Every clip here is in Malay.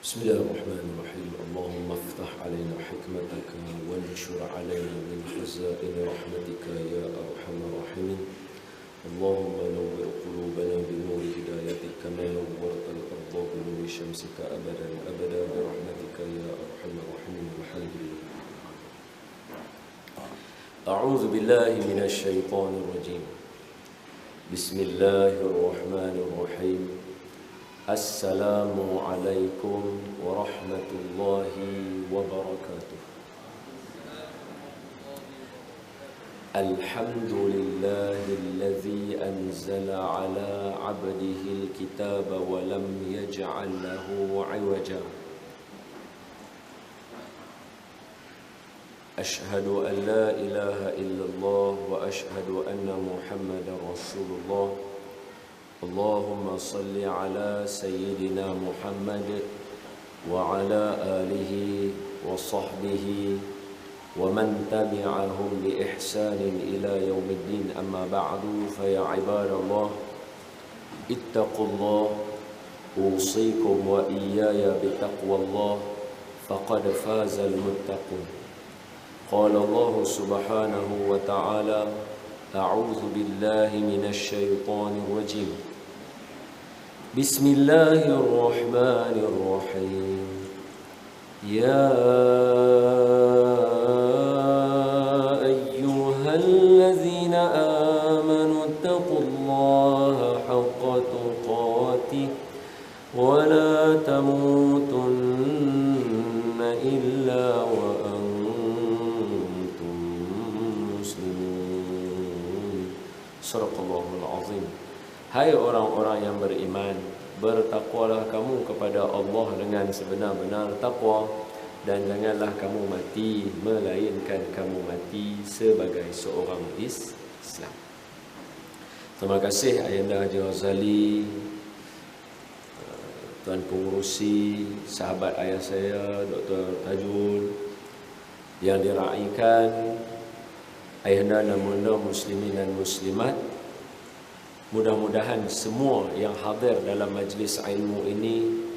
بسم الله الرحمن الرحيم. اللهم افتح علينا حكمتك وانشر علينا من خزائن رحمتك يا أرحم الراحمين. اللهم نور قلوبنا بنور هدايتك كما نورت الأرض بنور شمسك أبدا أبدا برحمتك يا أرحم الراحمين. الحمد لله. أعوذ بالله من الشيطان الرجيم. بسم الله الرحمن الرحيم. السلام عليكم ورحمة الله وبركاته. الحمد لله الذي أنزل على عبده الكتاب ولم يجعل له عوجا. أشهد أن لا إله إلا الله وأشهد أن محمدا رسول الله. اللهم صل على سيدنا محمد وعلى آله وصحبه ومن تبعهم بإحسان إلى يوم الدين. أما بعد فيا عباد الله اتقوا الله. أوصيكم وإياي بتقوى الله فقد فاز المتقون. قال الله سبحانه وتعالى: أعوذ بالله من الشيطان الرجيم. بسم الله الرحمن الرحيم. يا أيها الذين آمنوا اتقوا الله حق تقاته ولا تموتن إلا وأنتم مسلمون. Sadaqallahul azim. Hai orang-orang yang beriman, bertakwalah kamu kepada Allah dengan sebenar-benar takwa, dan janganlah kamu mati melainkan kamu mati sebagai seorang Islam. Terima kasih Ayanda Haji Razali, Tuan Pengurusi, sahabat ayah saya Dr. Tajul, yang diraikan ayahanda dan bunda muslimin dan muslimat. Mudah-mudahan semua yang hadir dalam majlis ilmu ini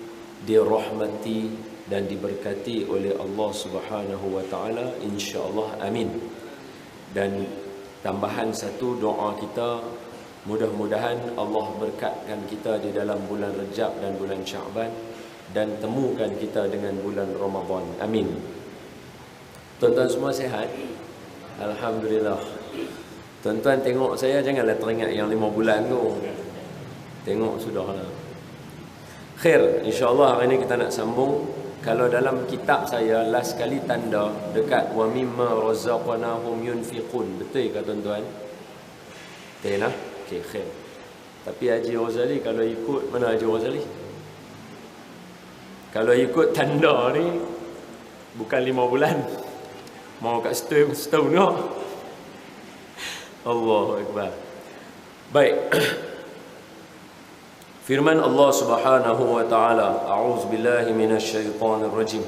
dirahmati dan diberkati oleh Allah Subhanahu wa taala, insya-Allah, amin. Dan tambahan satu doa kita, mudah-mudahan Allah berkatkan kita di dalam bulan Rejab dan bulan Syaban, dan temukan kita dengan bulan Ramadan, amin. Tuan-tuan semua sihat? Alhamdulillah. Tuan-tuan tengok saya, janganlah teringat yang 5 bulan tu. Tengok sudahlah. Khair, insya-Allah hari ini kita nak sambung. Kalau dalam kitab saya last kali tanda dekat wa mimma razaqnahum yunfiqun. Betul ke tuan-tuan? Betul lah. Okey, khair. Tapi Haji Razali kalau ikut, mana Haji Razali? Kalau ikut tanda ni bukan 5 bulan. Mau kat setahun dah. Allahu Akbar. Baik. Firman Allah Subhanahu wa taala, a'udzu billahi minasy syaithanir rajim.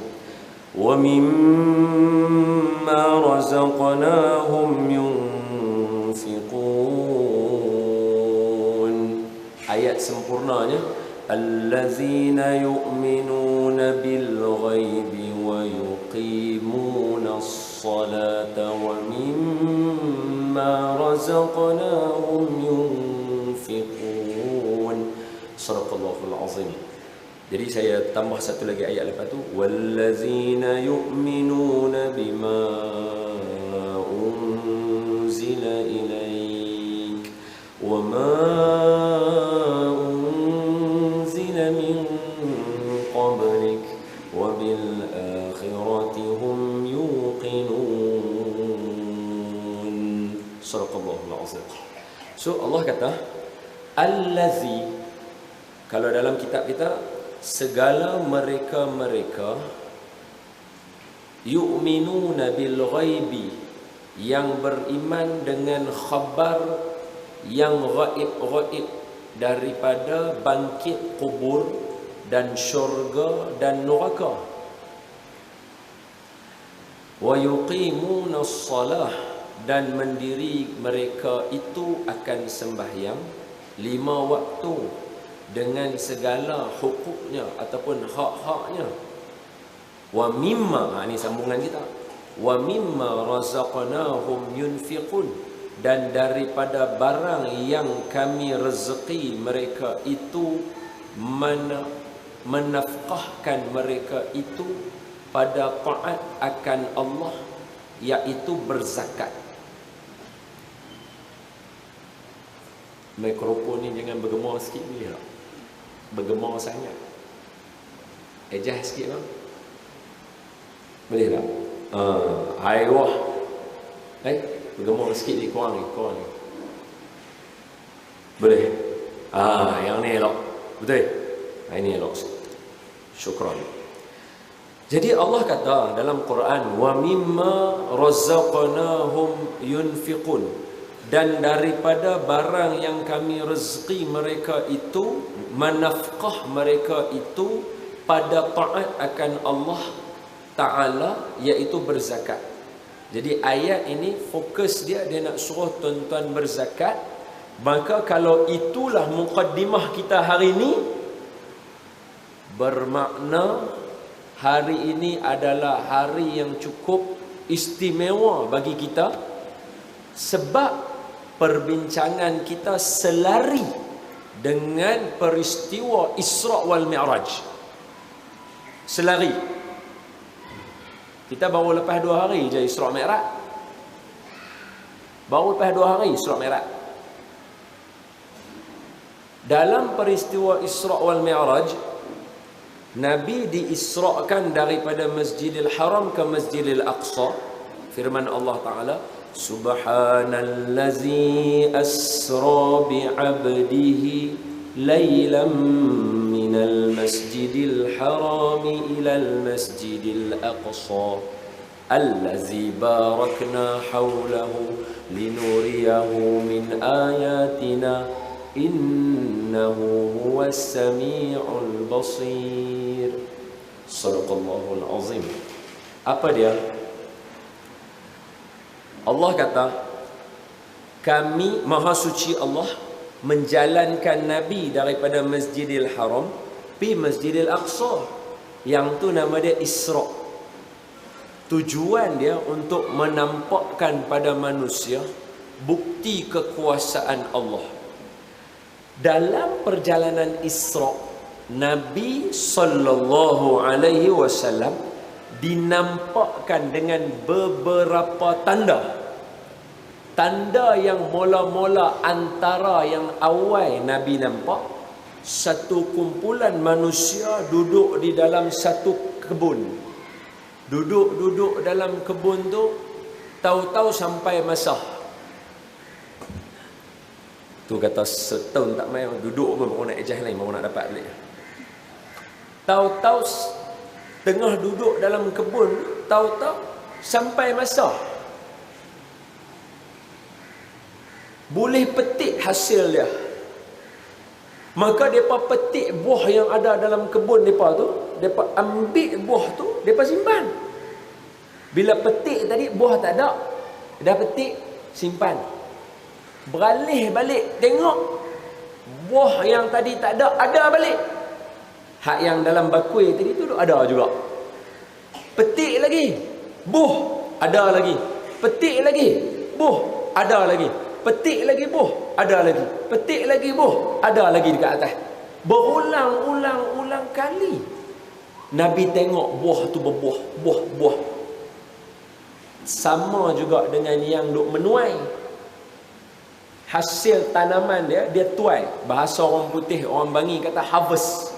Wa mimma razaqnahum yunfiqun. Ayat sempurnanya, allazina yu'minuna bil ghaibi wa yuqimuna as-salata wa mimma razaqnahum yunfiqun. Sadaqallahul azim. Jadi saya tambah satu lagi ayat lepas tu, wallazina yu'minuna bima unzila ilaik wa ma unzila min qablik wa bil akhirati hum yuqinun. Sadaqallahul azim. So Allah kata allazi, kalau dalam kitab kita, segala mereka-mereka yu'minuna bil ghaibi, yang beriman dengan khabar yang ghaib-ghaib daripada bangkit kubur dan syurga dan neraka. Wa yuqimuna as-salah, dan mendiri mereka itu akan sembahyang 5 waktu dengan segala hukuknya ataupun hak-haknya. Wa mimma, ini sambungan kita. Wa mimma razaqnahum yunfiqun, dan daripada barang yang kami rezeki mereka itu, menafkahkan mereka itu pada taat akan Allah, iaitu berzakat. Mikrofon ni jangan bergema sikit boleh tak? Bergema sangat. Adjust sikit bang. Boleh tak? Aywah. Bergema sikit ni, kurang ni. Boleh? Yang ni elok. Betul? Ini elok. Syukran. Jadi Allah kata dalam Quran, wa mimma razaqnahum yunfiqun, dan daripada barang yang kami rezeki mereka itu, menafkah mereka itu pada taat akan Allah Ta'ala, iaitu berzakat. Jadi ayat ini fokus dia nak suruh tuan-tuan berzakat. Maka kalau itulah muqaddimah kita hari ini, bermakna hari ini adalah hari yang cukup istimewa bagi kita, sebab perbincangan kita selari dengan peristiwa Isra' wal Mi'raj. Selari. Kita baru lepas 2 hari je Isra' Mi'raj. Baru lepas 2 hari Isra' Mi'raj. Dalam peristiwa Isra' wal Mi'raj, Nabi diisra'kan daripada Masjidil Haram ke Masjidil Aqsa. Firman Allah Ta'ala, Subhanallazi asra bi'abdihi laylan minal masjidil harami ilal masjidil aqsa allazi barakna hawlahu linuriyahu min ayatina innahu huwas sami'ul basir. Sadaqallahul azim. Apa dia? Allah kata, kami, Maha Suci Allah, menjalankan Nabi daripada Masjidil Haram pergi Masjidil Aqsa, yang tu nama dia Isra'. Tujuan dia untuk menampakkan pada manusia bukti kekuasaan Allah. Dalam perjalanan Isra', Nabi sallallahu alaihi wasallam dinampakkan dengan beberapa tanda. Tanda yang mula-mula antara yang awal Nabi nampak, satu kumpulan manusia duduk di dalam satu kebun. Duduk dalam kebun tu, tahu-tahu sampai masa. Tu kata setahun tak main, duduk pun baru nak ejah lain, baru nak dapat balik. Tahu-tahu tengah duduk dalam kebun, tahu-tahu sampai masa boleh petik hasil dia. Maka mereka petik buah yang ada dalam kebun mereka tu, mereka ambil buah tu, mereka simpan. Bila petik tadi buah tak ada, dah petik, simpan. Beralih balik tengok, buah yang tadi tak ada balik. Hak yang dalam bakul tadi tu ada juga. Petik lagi, buah ada lagi. Petik lagi, buah ada lagi. Petik lagi buah, ada lagi. Petik lagi buah, ada lagi dekat atas. Berulang-ulang kali Nabi tengok buah tu berbuah, buah. Sama juga dengan yang duk menuai. Hasil tanaman dia tuai. Bahasa orang putih, orang Bangi kata harvest.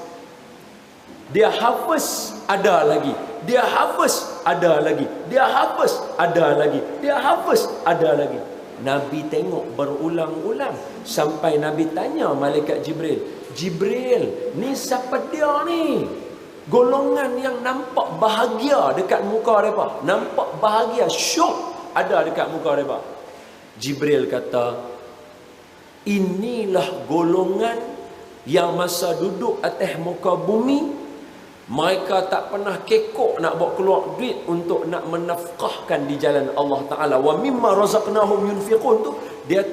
Dia harvest, ada lagi. Dia harvest, ada lagi. Dia harvest, ada lagi. Dia harvest, ada lagi. Nabi tengok berulang-ulang sampai Nabi tanya malaikat Jibril, Jibril, ni siapa dia ni? Golongan yang nampak bahagia dekat muka mereka, nampak bahagia, syok ada dekat muka mereka. Jibril kata, inilah golongan yang masa duduk atas muka bumi, mereka tak pernah kekok nak bawa keluar duit untuk nak menafkahkan di jalan Allah Ta'ala. Wa mimma razaqnahum yunfiqun tu, dia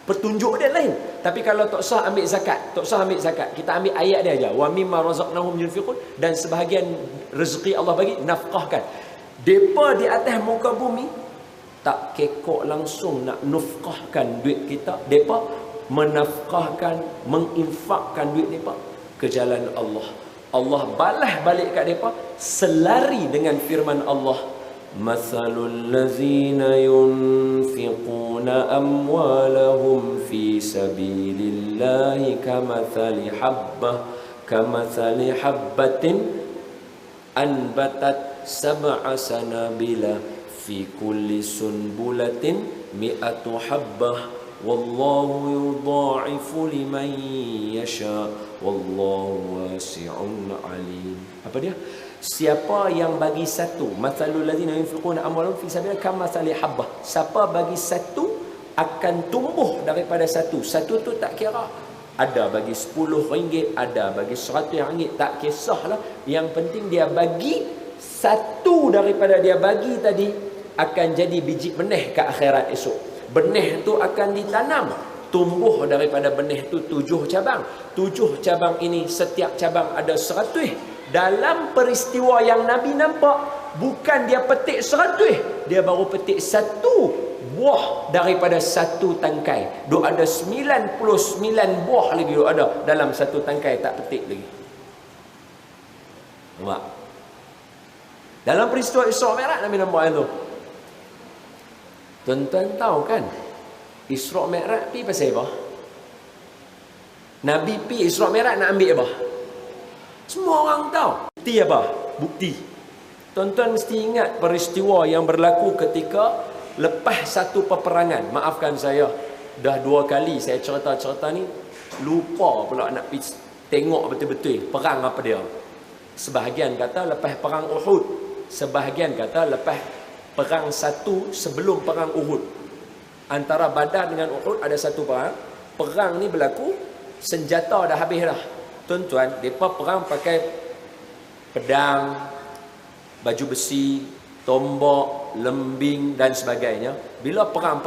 petunjuk dia lain. Tapi kalau tak usah ambil zakat, tak usah ambil zakat. Kita ambil ayat dia aja. Wa mimma razaqnahum yunfiqun, dan sebahagian rezeki Allah bagi nafkahkan. Depa di atas muka bumi tak kekok langsung nak nafkahkan duit kita. Depa menafkahkan, menginfakkan duit depa ke jalan Allah. Allah balas balik kat depa selari dengan firman Allah, mathalul ladzina yunfiquna amwalahum fi sabilillahi kamathali habbatin anbatat sab'a sanabila fi kulli sunbulatin mi'atu habbah wallahu yudha'ifu liman yasha wallahu wasi'un alim. Apa dia? Siapa yang bagi satu, mathalul ladzina yunfiquna amwalahum fi sabilillah kamathali habbah, siapa bagi satu akan tumbuh daripada satu. Satu tu tak kira, ada bagi 10 ringgit, ada bagi 100 ringgit, tak kisahlah. Yang penting dia bagi satu daripada dia bagi tadi akan jadi biji benih ke akhirat esok. Benih tu akan ditanam, tumbuh daripada benih tu 7 cabang. 7 cabang ini setiap cabang ada 100. Dalam peristiwa yang Nabi nampak, bukan dia petik 100, dia baru petik satu buah daripada satu tangkai. Duk ada 99 buah lagi duk ada dalam satu tangkai, tak petik lagi. Nampak? Dalam peristiwa Isra Mi'raj Nabi nampak yang tu. Tuan-tuan tahu kan, Isra Mi'raj pi pasal apa? Nabi pi Isra Mi'raj nak ambil apa? Semua orang tahu. Bukti apa? Bukti. Tuan-tuan mesti ingat peristiwa yang berlaku ketika lepas satu peperangan. Maafkan saya, dah 2 kali saya cerita-cerita ni, lupa pula nak pergi tengok betul-betul perang apa dia. Sebahagian kata lepas perang Uhud, sebahagian kata lepas perang satu sebelum perang Uhud. Antara Badar dengan Uhud ada satu perang. Perang ni berlaku, senjata dah habis dah. Tuan-tuan, mereka perang pakai pedang, baju besi, tombak, lembing dan sebagainya. Bila perang,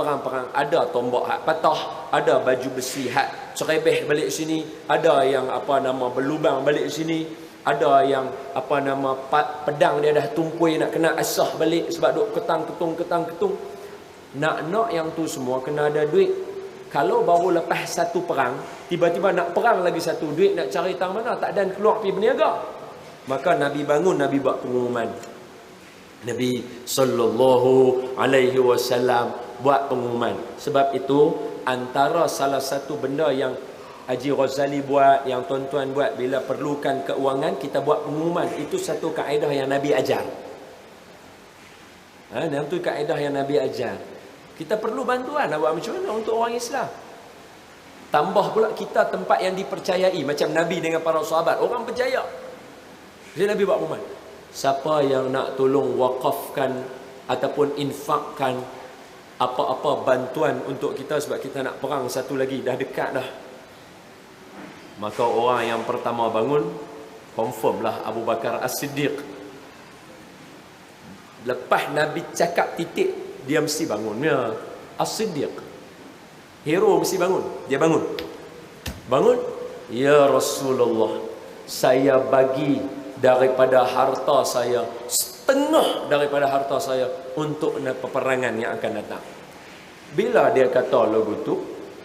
ada tombak hak patah, ada baju besi hak cerebeh balik sini, ada yang berlubang balik sini, ada yang pedang dia dah tumpui nak kena asah balik sebab duk ketang ketung. Nak yang tu semua kena ada duit. Kalau baru lepas satu perang, tiba-tiba nak perang lagi satu, duit nak cari tang mana, tak ada keluar pergi berniaga. Maka Nabi bangun, Nabi buat pengumuman. Nabi sallallahu alaihi wasallam buat pengumuman. Sebab itu antara salah satu benda yang Haji Ghazali buat, yang tuan-tuan buat bila perlukan keuangan, kita buat pengumuman. Itu satu kaedah yang Nabi ajar. Itu kaedah yang Nabi ajar. Kita perlu bantuan nak buat macam mana untuk orang Islam. Tambah pula kita tempat yang dipercayai, macam Nabi dengan para sahabat, orang percaya. Jadi Nabi buat pengumuman, siapa yang nak tolong wakafkan ataupun infakkan apa-apa bantuan untuk kita, sebab kita nak perang satu lagi, dah dekat dah. Maka orang yang pertama bangun, confirm lah Abu Bakar As-Siddiq. Lepas Nabi cakap titik, dia mesti bangun. Ya, As-Siddiq, hero mesti bangun. Dia bangun. Ya Rasulullah, saya bagi daripada harta saya, setengah daripada harta saya untuk peperangan yang akan datang. Bila dia kata lagu tu,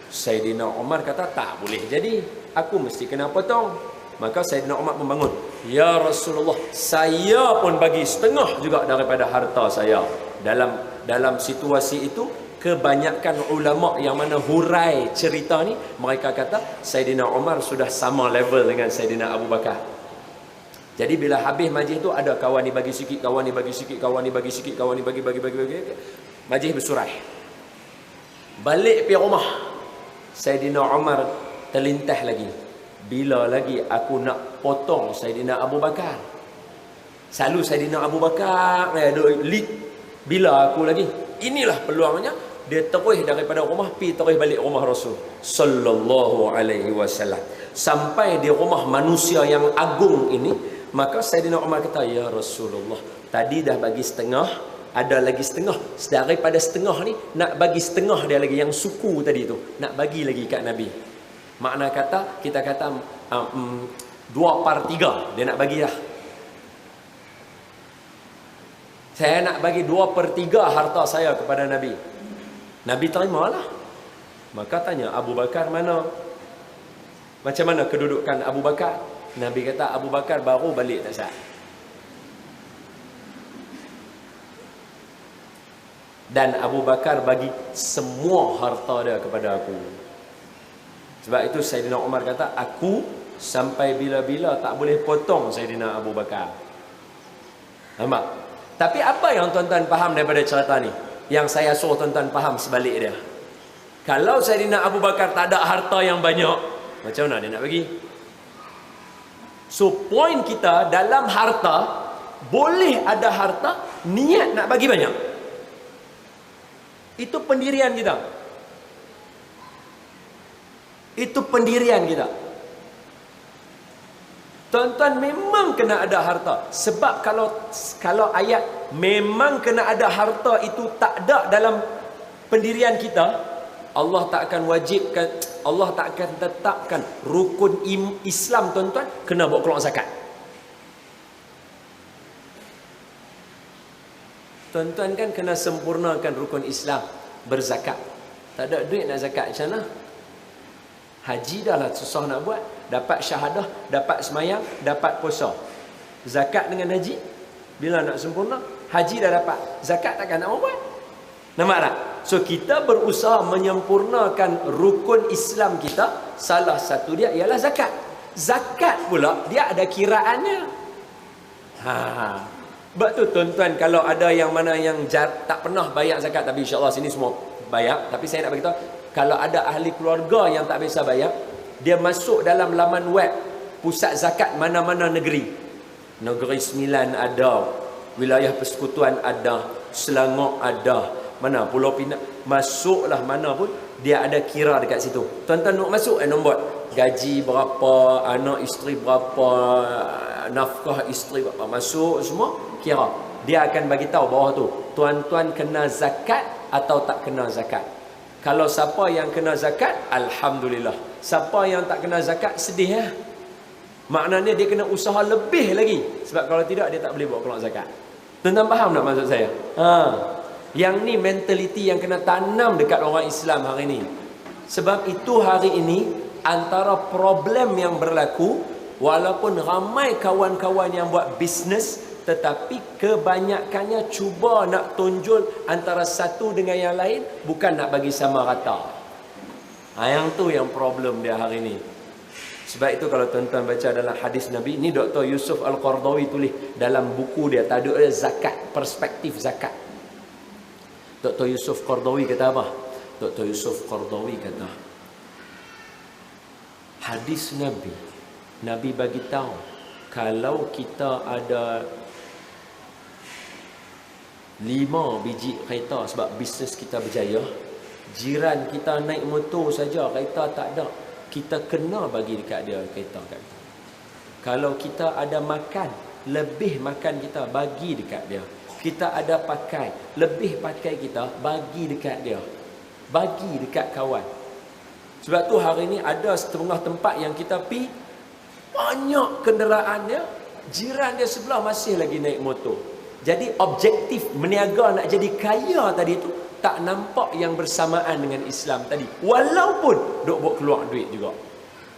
Sayyidina Umar kata tak boleh jadi, aku mesti kena potong. Maka Sayyidina Umar pun bangun. Ya Rasulullah, saya pun bagi setengah juga daripada harta saya. Dalam situasi itu, kebanyakan ulama yang mana hurai cerita ni, mereka kata Sayyidina Umar sudah sama level dengan Sayyidina Abu Bakar. Jadi bila habis majlis tu, ada kawan ni bagi sikit, kawan ni bagi sikit, kawan ni bagi sikit, kawan ni bagi. Majlis bersurai. Balik pergi rumah, Sayyidina Umar terlintas lagi. Bila lagi aku nak potong Sayyidina Abu Bakar? Selalu Sayyidina Abu Bakar lead. Bila aku lagi? Inilah peluangnya. Dia terus daripada rumah, pergi terus balik rumah Rasul sallallahu alaihi wasallam. Sampai di rumah manusia yang agung ini, maka Sayyidina Umar kata, ya Rasulullah, tadi dah bagi setengah, ada lagi setengah. Daripada setengah ni, nak bagi setengah dia lagi, yang suku tadi tu, nak bagi lagi kat Nabi. Makna kata, kita kata 2/3 dia nak bagi dah. Saya nak bagi 2/3 harta saya kepada Nabi. Nabi terimalah. Maka tanya, Abu Bakar mana? Macam mana kedudukan Abu Bakar? Nabi kata, Abu Bakar baru balik tak sah. Dan Abu Bakar bagi semua harta dia kepada aku. Sebab itu Sayyidina Umar kata, aku sampai bila-bila tak boleh potong Sayyidina Abu Bakar. Nampak? Tapi apa yang tuan-tuan faham daripada cerita ni? Yang saya suruh tuan-tuan faham sebalik dia. Kalau Sayyidina Abu Bakar tak ada harta yang banyak, macam mana dia nak bagi? So point kita dalam harta, boleh ada harta, niat nak bagi banyak. Itu pendirian kita. Itu pendirian kita. Tuan-tuan memang kena ada harta. Sebab kalau ayat memang kena ada harta itu tak ada dalam pendirian kita, Allah tak akan wajibkan, Allah tak akan tetapkan rukun Islam tuan-tuan kena bawa keluar zakat. Tuan-tuan kan kena sempurnakan rukun Islam, berzakat. Tak ada duit nak zakat macam mana? Haji dah lah susah nak buat. Dapat syahadah, dapat semayang, dapat puasa. Zakat dengan haji, bila nak sempurna, haji dah dapat, zakat takkan nak buat. Nampak tak? So kita berusaha menyempurnakan rukun Islam kita. Salah satu dia ialah zakat. Zakat pula dia ada kiraannya. Sebab tu tuan-tuan, kalau ada yang mana yang tak pernah bayar zakat, tapi insyaAllah sini semua bayar. Tapi saya nak beritahu, kalau ada ahli keluarga yang tak biasa bayar, dia masuk dalam laman web pusat zakat mana-mana negeri. Negeri Sembilan ada, wilayah persekutuan ada, Selangor ada, mana Pulau Pinang, masuklah mana pun dia ada kira dekat situ. Tuan-tuan nak masuk nombor gaji berapa, anak isteri berapa, nafkah isteri berapa, masuk semua kira. Dia akan bagi tahu bawah tu, tuan-tuan kena zakat atau tak kena zakat. Kalau siapa yang kena zakat, alhamdulillah. Siapa yang tak kena zakat, sedih ya. Maknanya dia kena usaha lebih lagi. Sebab kalau tidak, dia tak boleh bawa keluar zakat. Tuan-tuan faham tak maksud saya? Yang ni mentaliti yang kena tanam dekat orang Islam hari ini. Sebab itu hari ini, antara problem yang berlaku, walaupun ramai kawan-kawan yang buat bisnes, tetapi kebanyakannya cuba nak tunjul antara satu dengan yang lain, bukan nak bagi sama rata. Yang tu yang problem dia hari ini. Sebab itu kalau tuan-tuan baca dalam hadis Nabi, ni Dr. Yusuf Al-Qardawi tulis dalam buku dia, Tajuk dia Zakat, Perspektif Zakat. Dr. Yusuf Qardawi kata apa? Dr. Yusuf Qardawi kata, hadis Nabi, Nabi bagi tahu, kalau kita ada 5 biji kereta sebab bisnes kita berjaya, jiran kita naik motor saja, kereta tak ada, kita kena bagi dekat dia kereta kat kita. Kalau kita ada makan, lebih makan kita bagi dekat dia. Kita ada pakai, lebih pakai kita bagi dekat dia, bagi dekat kawan. Sebab tu hari ni ada setengah tempat yang kita pi, banyak kenderaannya, jiran dia sebelah masih lagi naik motor. Jadi objektif meniaga nak jadi kaya tadi tu tak nampak yang bersamaan dengan Islam tadi. Walaupun duk buat keluar duit juga.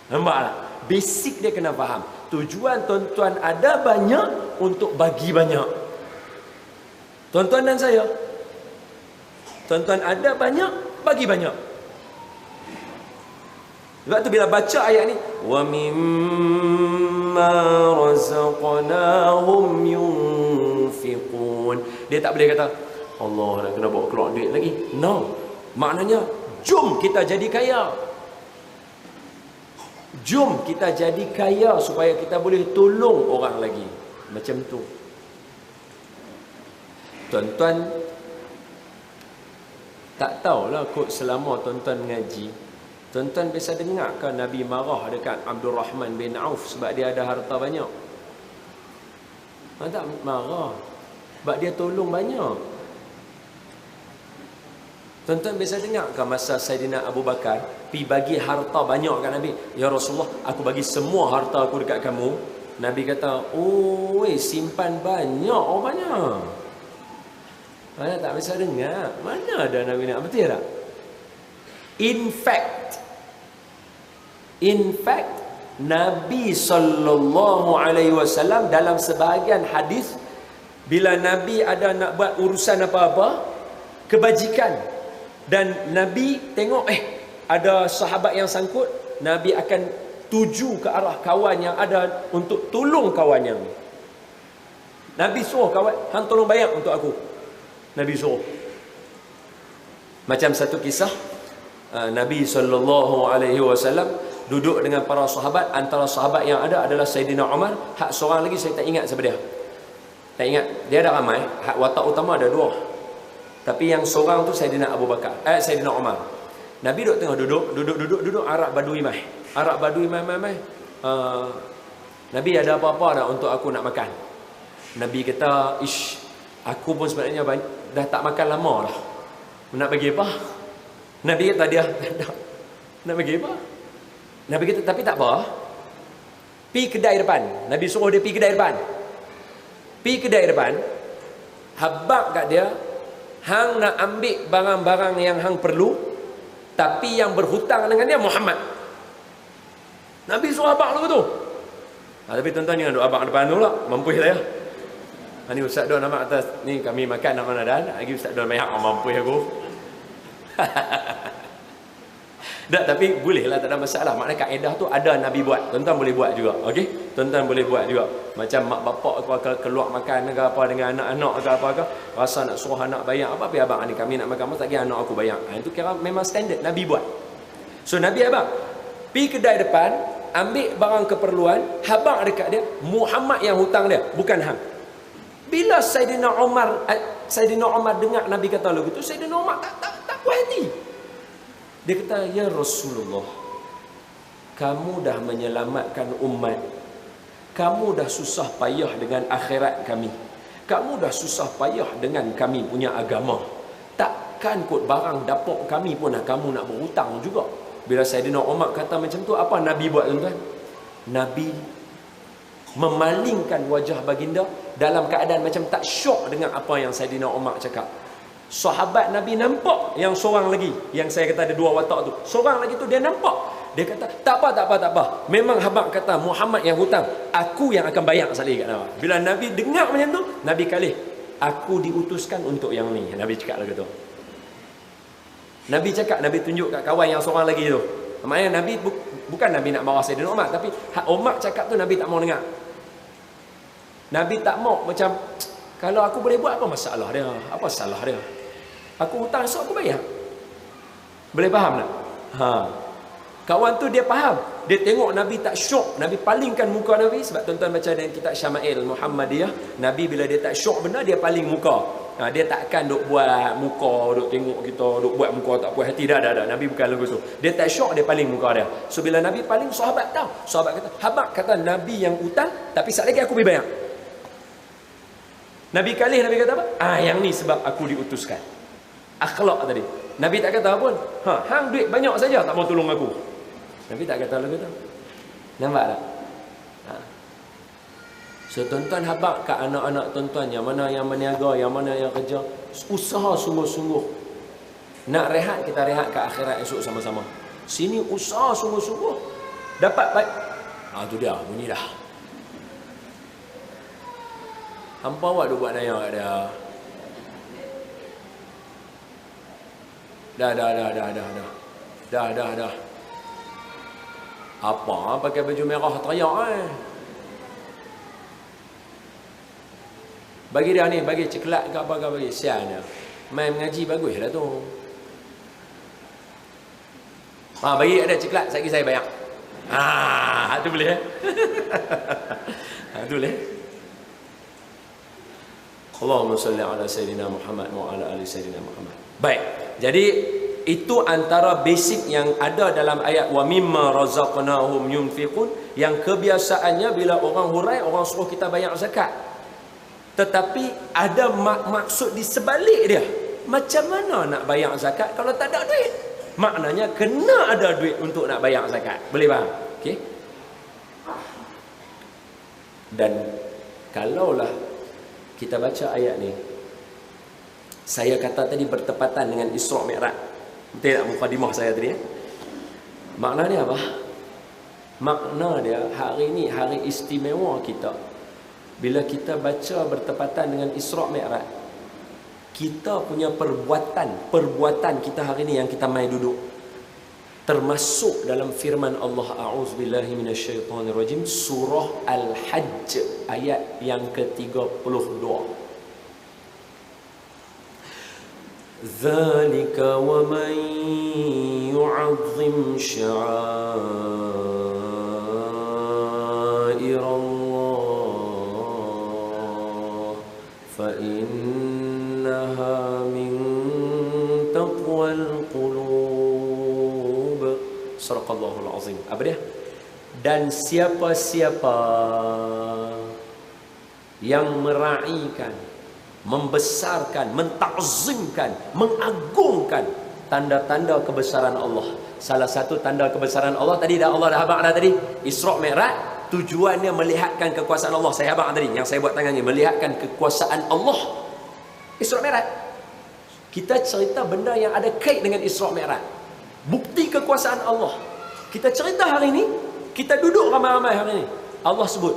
Nampak tak? Basic dia kena faham. Tujuan tuan-tuan ada banyak untuk bagi banyak. Tuan-tuan dan saya, tuan-tuan ada banyak, bagi banyak. Sebab tu bila baca ayat ni, wa mimma razaqnahum yunfiqun, dia tak boleh kata Allah nak kena bawa keluar duit lagi. No. Maknanya jom kita jadi kaya. Jom kita jadi kaya supaya kita boleh tolong orang lagi. Macam tu. Tuan-tuan tak tahulah kot selama tuan-tuan mengaji, tuan-tuan biasa dengar kan Nabi marah dekat Abdul Rahman bin Auf sebab dia ada harta banyak? Tak marah. Sebab dia tolong banyak. Tuan-tuan biasa dengar ke masa Saidina Abu Bakar pi bagi harta banyak kat Nabi? Ya Rasulullah, aku bagi semua harta aku dekat kamu. Nabi kata, oh simpan banyak. Oh banyak. Mana tak biasa dengar. Mana ada Nabi nak, betul tak? In fact Nabi SAW dalam sebahagian hadis, bila Nabi ada nak buat urusan apa-apa kebajikan, dan Nabi tengok ada sahabat yang sangkut, Nabi akan tuju ke arah kawan yang ada untuk tolong kawan yang ni. Nabi suruh kawan, hang tolong bayar untuk aku. Nabi suruh. Macam satu kisah, Nabi SAW duduk dengan para sahabat. Antara sahabat yang ada adalah Saidina Umar. Hak seorang lagi saya tak ingat siapa dia. Tak ingat. Dia ada ramai. Hak watak utama ada dua. Tapi yang seorang tu Saidina Abu Bakar, Saidina Umar. Nabi duduk tengah duduk Arab Badui mai. Arab Badui mai. Nabi ada apa-apa tak untuk aku nak makan? Nabi kata, aku pun sebenarnya dah tak makan lama dah. Nak bagi apa? Nabi kata dia, nak bagi apa? Nabi kata, tapi tak apa. Pi kedai depan. Nabi suruh dia pi kedai depan. Pi kedai depan. Habak kat dia, hang nak ambil barang-barang yang hang perlu, tapi yang berhutang dengan dia Muhammad. Nabi suruh abang dulu tu. Tapi tuan-tuan jangan duk abang depan tu lah. Mampu saya. Ni Ustaz Don nama atas. Ni kami makan nak mana dah. Lagi Ustaz Don banyak mampu aku. Tak, tapi boleh lah, tak ada masalah. Maknanya kaedah tu ada Nabi buat. Tuan-tuan boleh buat juga. Okey? Tuan-tuan boleh buat juga. Macam mak bapak aku keluar makan ke apa dengan anak-anak ke apa ke, rasa nak suruh anak bayar. Apa pergi abang ni kami nak makan, tak kira anak aku bayar. Itu kira memang standard Nabi buat. So Nabi abang pergi kedai depan, ambil barang keperluan, habang dekat dia, Muhammad yang hutang dia, bukan hang. Bila Saidina Umar dengar Nabi kata lagu tu, Saidina Umar tak puas hati. Dia kata, ya Rasulullah, kamu dah menyelamatkan umat. Kamu dah susah payah dengan akhirat kami. Kamu dah susah payah dengan kami punya agama. Takkan kot barang dapur kami pun kamu nak berhutang juga. Bila Saidina Umar kata macam tu, apa Nabi buat tuan-tuan? Nabi memalingkan wajah baginda dalam keadaan macam tak syok dengan apa yang Saidina Umar cakap. Sahabat Nabi nampak yang seorang lagi, yang saya kata ada dua watak tu, seorang lagi tu dia nampak, dia kata tak apa, memang habaq kata Muhammad yang hutang, aku yang akan bayar sekali kat Nabi. Bila Nabi dengar macam tu, Nabi kalih, aku diutuskan untuk yang ni. Nabi cakap lagu tu. Nabi cakap, Nabi tunjuk kat kawan yang seorang lagi tu. Maknanya Nabi bukan Nabi nak marah Saidina Umar, tapi Umar cakap tu Nabi tak mau dengar. Nabi tak mau macam, kalau aku boleh buat apa masalah dia? Apa salah dia? Aku hutang esok aku bayar. Boleh faham tak? Kawan tu dia faham. Dia tengok Nabi tak syok. Nabi palingkan muka Nabi. Sebab tuan-tuan baca dalam kitab Syama'il Muhammadiyah, Nabi bila dia tak syok benda, dia paling muka. Dia takkan duk buat muka, duk tengok kita, duk buat muka tak puas hati. Dah. Nabi bukan lagu tu. Dia tak syok, dia paling muka dia. So bila Nabi paling, sahabat tahu. Sahabat kata, habaq kata Nabi yang hutang, tapi sekali lagi aku bayar. Nabi kalih, Nabi kata apa? Yang ni sebab aku diutuskan. Akhlak tadi. Nabi tak kata pun, hang duit banyak saja tak mau tolong aku. Nabi tak kata lagu tu. Nampak tak? So tuan-tuan habaq kat anak-anak tuan-tuan, yang mana yang berniaga, yang mana yang kerja, usaha sungguh-sungguh. Nak rehat, kita rehat kat akhirat esok sama-sama. Sini usaha sungguh-sungguh, dapat baik. Tu dia, bunyi dah. Hampa awak duk buat naya kat dia. Dah. Apa pakai baju merah teriak Bagi dia ni, bagi ceklat ke apa ke bagi. Sial dia. Main mengaji bagus lah tu. Bagi ada ceklat, saya bayar. Tu boleh tu boleh. Allahumma salli ala Sayyidina Muhammad wa ala ali Sayyidina Muhammad. Baik. Jadi itu antara basic yang ada dalam ayat wa mimma razaqnahum yunfiqun, yang kebiasaannya bila orang hurai, orang suruh kita bayar zakat. Tetapi ada maksud di sebalik dia. macam mana nak bayar zakat kalau tak ada duit? Maknanya kena ada duit untuk nak bayar zakat. Boleh faham? Okey. Dan kalaulah kita baca ayat ni, saya kata tadi bertepatan dengan Isra' Mi'raj. Betul tak mukadimah saya tadi? Makna dia apa? Makna dia hari ni hari istimewa kita. Bila kita baca bertepatan dengan Isra' Mi'raj, kita punya perbuatan kita hari ni yang kita mai duduk, termasuk dalam firman Allah, a'udzubillahi minasyaitonirrajim, surah Al-Hajj ayat yang ke-32. Dzalika wa man yu'azzim sya'airallah fa innaha min taqwal qulub. Sadaqallahul azim. Apa dia? Dan siapa-siapa yang meraihkan, membesarkan, mentakzimkan, mengagungkan tanda-tanda kebesaran Allah. Salah satu tanda kebesaran Allah tadi dah Allah dah habaq dah tadi. Isra' Mi'raj tujuannya melihatkan kekuasaan Allah. Saya habaq tadi yang saya buat tangan ni, melihatkan kekuasaan Allah. Isra' Mi'raj. Kita cerita benda yang ada kait dengan Isra' Mi'raj. Bukti kekuasaan Allah. Kita cerita hari ni, kita duduk ramai-ramai hari ni. Allah sebut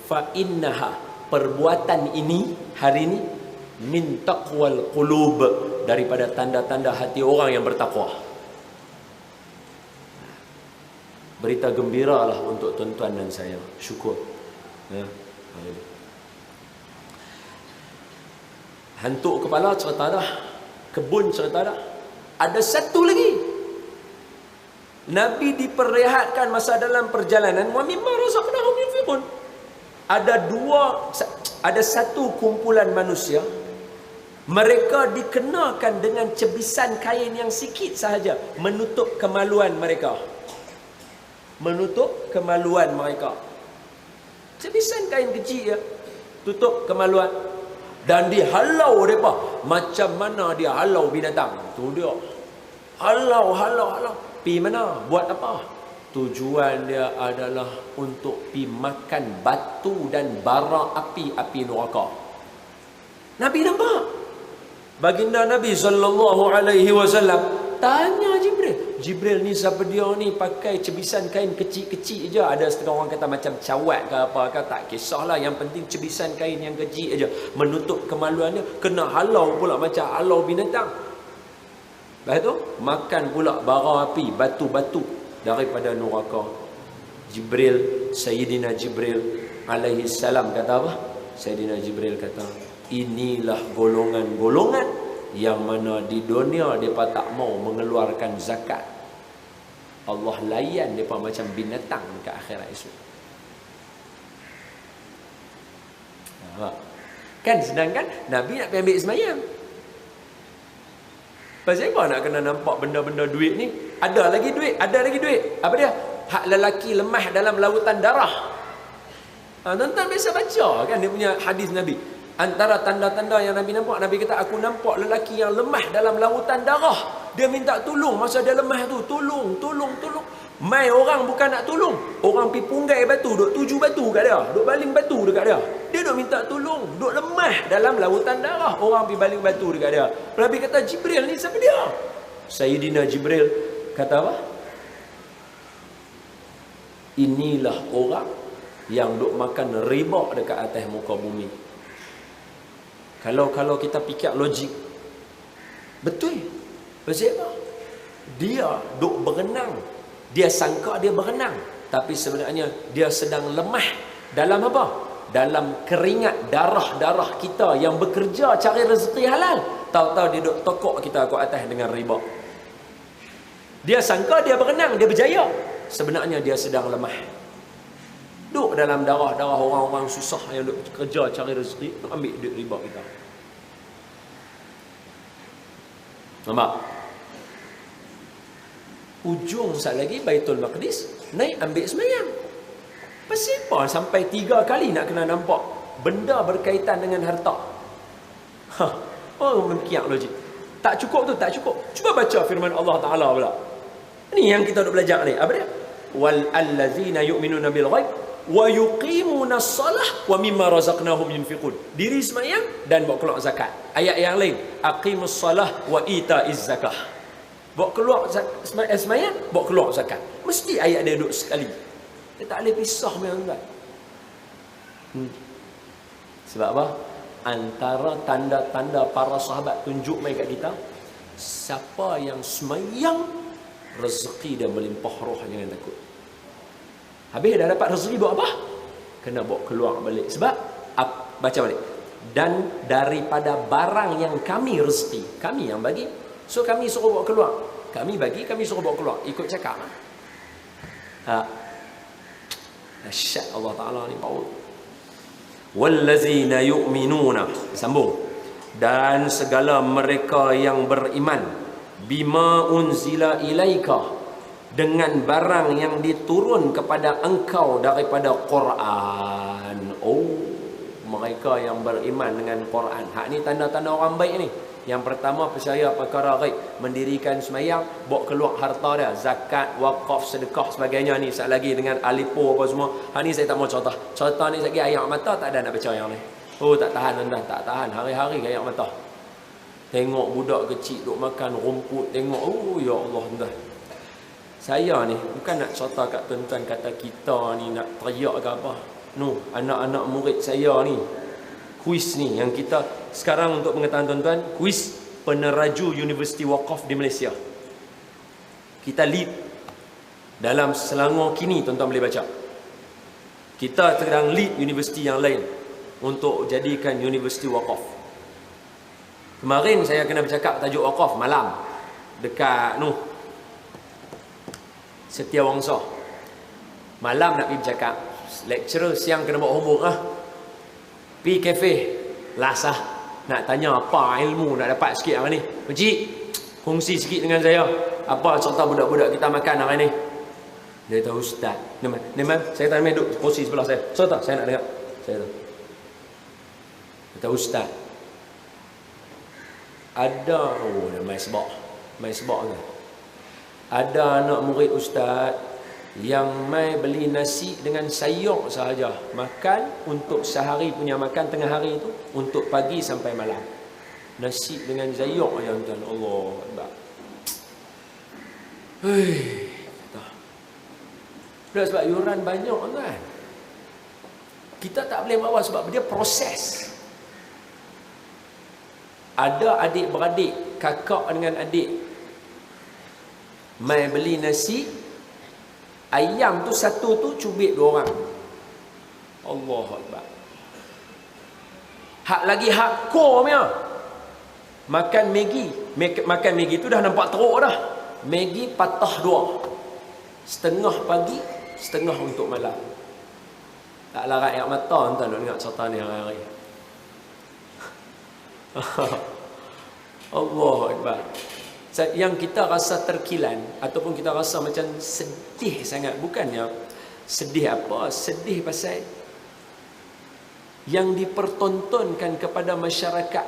fa innaha, perbuatan ini hari ni, min taqwal qulub, daripada tanda-tanda hati orang yang bertakwa. Berita gembiralah untuk tuan-tuan dan saya. Syukur. Hantuk kepala cerita dah, kebun cerita dah. Ada satu lagi. Nabi diperlihatkan masa dalam perjalanan, wa mimma razaqnahum yunfiqun. Ada satu kumpulan manusia, mereka dikenakan dengan cebisan kain yang sikit sahaja, menutup kemaluan mereka. Menutup kemaluan mereka. Cebisan kain kecil ya, tutup kemaluan. Dan dihalau mereka. Macam mana dia halau binatang? Tu dia. Halau. Pi mana? Buat apa? Tujuan dia adalah untuk pi makan batu dan bara api neraka. Nabi nampak. Baginda Nabi sallallahu alaihi wasallam tanya Jibril. Jibril ni siapa dia ni, pakai cebisan kain kecil-kecil je. Ada setengah orang kata macam cawat ke apa ke, tak kisahlah, yang penting cebisan kain yang kecil aja, menutup kemaluan dia. Kena halau pula macam halau binatang. Lepas tu makan pula bara api, batu-batu daripada neraka. Jibril, Sayyidina Jibril alaihi salam kata apa? Sayyidina Jibril kata, inilah golongan-golongan yang mana di dunia mereka tak mau mengeluarkan zakat. Allah layan mereka macam binatang ke akhirat esok. Kan sedangkan Nabi nak pergi ambil semayang. Pasal apa nak kena nampak benda-benda duit ni? Ada lagi duit. Apa dia? Hak lelaki lemah dalam lautan darah. Tuan-tuan biasa baca kan dia punya hadis Nabi. Antara tanda-tanda yang Nabi nampak, Nabi kata, aku nampak lelaki yang lemah dalam lautan darah. Dia minta tolong masa dia lemah tu. Tolong. Mai orang bukan nak tolong. Orang pergi punggai batu, duk tuju batu kat dia, duk baling batu dekat dia. Dia duk minta tolong, duk lemah dalam lautan darah. Orang pergi baling batu dekat dia. Nabi kata, Jibril ni siapa dia? Sayyidina Jibril kata apa? Inilah orang yang duk makan riba dekat atas muka bumi. Kalau kita fikir logik, betul. Pasal apa? Dia duk berenang. Dia sangka dia berenang, tapi sebenarnya dia sedang lemah dalam apa? Dalam keringat darah-darah kita yang bekerja cari rezeki halal. Tahu-tahu dia duk tokok kita ke atas dengan riba. Dia sangka dia berenang, dia berjaya. Sebenarnya dia sedang lemah. Duk dalam darah-darah orang-orang susah yang duk kerja cari rezeki, duk ambil duit riba kita. Nampak? Ujung sat lagi Baitul Maqdis naik ambil semayang. Pasal apa sampai 3 kali nak kena nampak benda berkaitan dengan harta? Orang memikir logik. Tak cukup tu, tak cukup. Cuba baca firman Allah Ta'ala pula. Ni yang kita duk belajar ni. Apa dia? Wal allazina yu'minuna bil ghaib wa yuqimuna as-salah wa mimma razaqnahum yunfiqun. Diri sembahyang dan bawa keluar zakat. Ayat yang lain, aqimus salah wa itaiz zakah. Bawa keluar sembahyang, bawa keluar zakat. Mesti ayat dia duduk sekali. Dia tak boleh pisah memang. Sebab apa? Antara tanda-tanda para sahabat tunjuk mai kat kita, siapa yang sembahyang rezeki dia melimpah roh, jangan takut. Habis dah dapat rezeki buat apa? Kena bawa keluar balik. Sebab baca balik. Dan daripada barang yang kami rezeki, kami yang bagi. So kami suruh bawa keluar. Kami bagi, kami suruh bawa keluar. Ikut cakap. Dahsyat Allah Ta'ala ni, power. Wallazina yu'minuna, sambung, dan segala mereka yang beriman bima unzila ilaika, dengan barang yang diturun kepada engkau daripada Quran. Oh, mereka yang beriman dengan Quran. Hak ni tanda-tanda orang baik ni. Yang pertama, percaya perkara ghaib, mendirikan sembahyang, bawa keluar harta dia, zakat, wakaf, sedekah sebagainya ni. Sat lagi dengan alipo apa semua. Hak ni saya tak mau contoh. Contoh ni lagi ayat mata tak ada nak baca yang ni. Oh, tak tahan tuan, tak tahan. Hari-hari ayat mata. Tengok budak kecil duk makan rumput, tengok, oh ya Allah tuan. Saya ni bukan nak contoh kat tuan-tuan kata kita ni nak teriak ke apa. No, anak-anak murid saya ni, kuis ni yang kita sekarang, untuk pengetahuan tuan-tuan, kuis peneraju Universiti Waqaf di Malaysia. Kita lead dalam Selangor kini, tuan-tuan boleh baca. Kita sedang lead universiti yang lain untuk jadikan Universiti Waqaf. Kemarin saya kena bercakap tajuk Waqaf malam dekat Setiawangsa. Malam nak pergi bercakap. Lecturer siang kena buat homework pergi kafe lasah, nak tanya apa ilmu nak dapat sikit hari ni. Pakcik, kongsi sikit dengan saya, apa contoh budak-budak kita makan hari ni. Dia tahu ustaz. Neman, saya tak main duduk kursi sebelah saya. Contoh saya nak dengar. Saya tahu. Dia tahu ustaz. Ada mai sebab kan. Ada anak murid ustaz yang mai beli nasi dengan sayur sahaja, makan untuk sehari punya makan tengah hari itu, untuk pagi sampai malam. Nasi dengan sayur yang tuan, Allah Akbar. Dah sebab yuran banyak kan. Kita tak boleh bawa sebab dia proses. Ada adik-beradik, kakak dengan adik mai beli nasi, ayam tu satu tu cubit 2 orang. Allah Akbar. Hak lagi hardcore punya. Makan Maggi tu dah nampak teruk dah. Maggi patah 2. Setengah pagi, setengah untuk malam. Tak larat air mata tuan nak dengar cerita ni hari-hari. Allah Akbar. Yang kita rasa terkilan ataupun kita rasa macam sedih sangat, bukannya sedih apa, sedih pasal yang dipertontonkan kepada masyarakat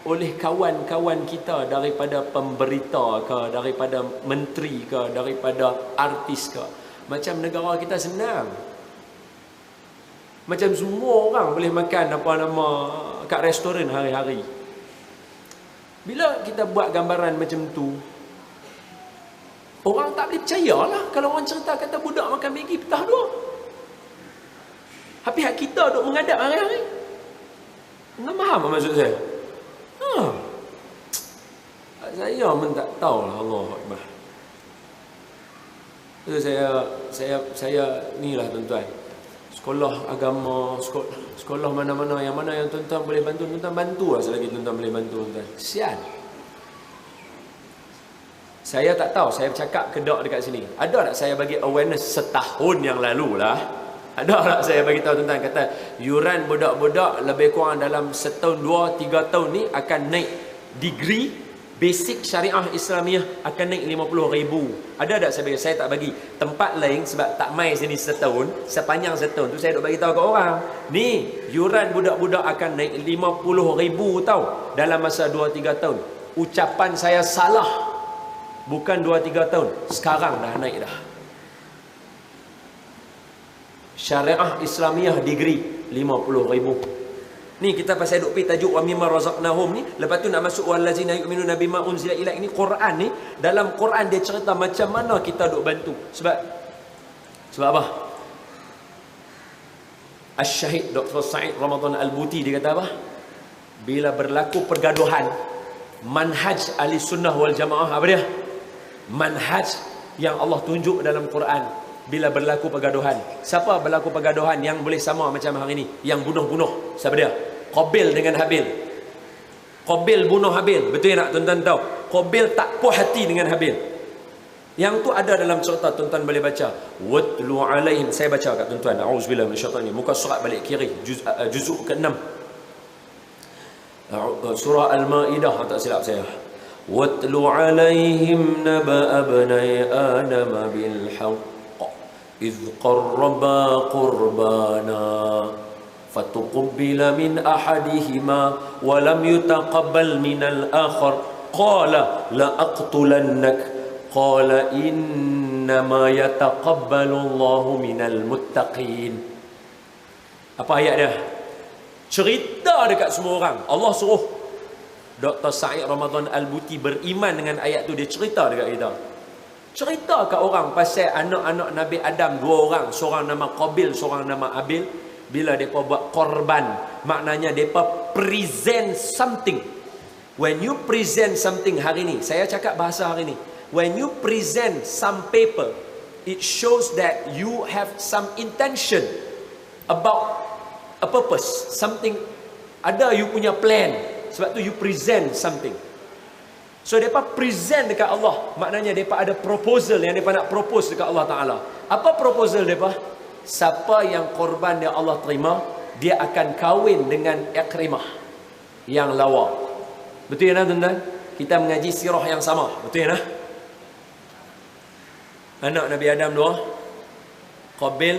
oleh kawan-kawan kita, daripada pemberita ke, daripada menteri ke, daripada artis ke. Macam negara kita senang, macam semua orang boleh makan apa nama kat restoran hari-hari. Bila kita buat gambaran macam tu, orang tak boleh percayalah kalau orang cerita kata budak makan Maggi petah 2. Tapi hak kita duk mengadap hari-hari. Anda faham maksud saya? Saya pun tak tahulah. Allah Akbar. Itu saya inilah tuan-tuan. Sekolah agama, sekolah mana-mana yang tuan-tuan boleh bantu, tuan-tuan bantulah selagi tuan-tuan boleh bantu tuan-tuan. Kesian. Saya tak tahu, saya bercakap kedak dekat sini. Ada tak saya bagi awareness setahun yang lalu lah? Ada tak saya bagi tahu tuan-tuan kata yuran budak-budak lebih kurang dalam setahun, 2-3 tahun ni akan naik degree basic syariah Islamiah akan naik 50,000. Ada tak saya bagi? Saya tak bagi. Tempat lain sebab tak mai sini setahun, sepanjang setahun tu saya duk bagi tahu kat orang. Ni yuran budak-budak akan naik 50,000 tau dalam masa 2-3 tahun. ucapan saya salah. Bukan 2-3 tahun, sekarang dah naik dah. Syariah Islamiah degree 50,000. Ni kita pasal duk pergi tajuk wa mimma razaqnahum ni, lepas tu nak masuk wallazina yu'minuna bima unzila ilaik ni. Quran ni, dalam Quran dia cerita macam mana kita duk bantu. Sebab apa? Asy-Syahid Dr. Said Ramadan Al-Buti dia kata apa? Bila berlaku pergaduhan, manhaj ahli sunnah wal jamaah apa dia? Manhaj yang Allah tunjuk dalam Quran. Bila berlaku pergaduhan, siapa berlaku pergaduhan yang boleh sama macam hari ni? Yang bunuh-bunuh, siapa dia? Qabil dengan Habil. Qabil bunuh Habil. Betul tak tuan-tuan tahu? Qabil tak puas hati dengan Habil. Yang tu ada dalam cerita, tuan-tuan boleh baca. Watlu alaihim. Saya baca kat tuan-tuan. Auzubillah minasyaitanir. Muka surat balik kiri, juzuk ke-6. Surah Al-Maidah, tak silap saya. Watlu alaihim naba abnai Adam bil haqq إذ قربا قربانا فتقبل من أحدهما ولم يتقبل من الآخر قال لأقتلنك قال إنما يتقبل الله من المتقين. Apa ayat dia? Cerita dekat semua orang. Allah suruh Dr. Said Ramadan Al-Buti beriman dengan ayat tu. Dia cerita dekat kita. Cerita kat orang pasal anak-anak Nabi Adam 2 orang. Seorang nama Qabil, seorang nama Habil. Bila mereka buat korban, maknanya mereka present something. When you present something hari ni, saya cakap bahasa hari ni, when you present some paper, it shows that you have some intention about a purpose. Something, ada you punya plan. Sebab tu you present something. So mereka present dekat Allah. Maknanya mereka ada proposal yang mereka nak propose dekat Allah Ta'ala. Apa proposal mereka? Siapa yang korban yang Allah terima, dia akan kahwin dengan Ikrimah yang lawa. Betul ya tuan-tuan? Kita mengaji sirah yang sama. Betul ya? Anak Nabi Adam 2, Qabil,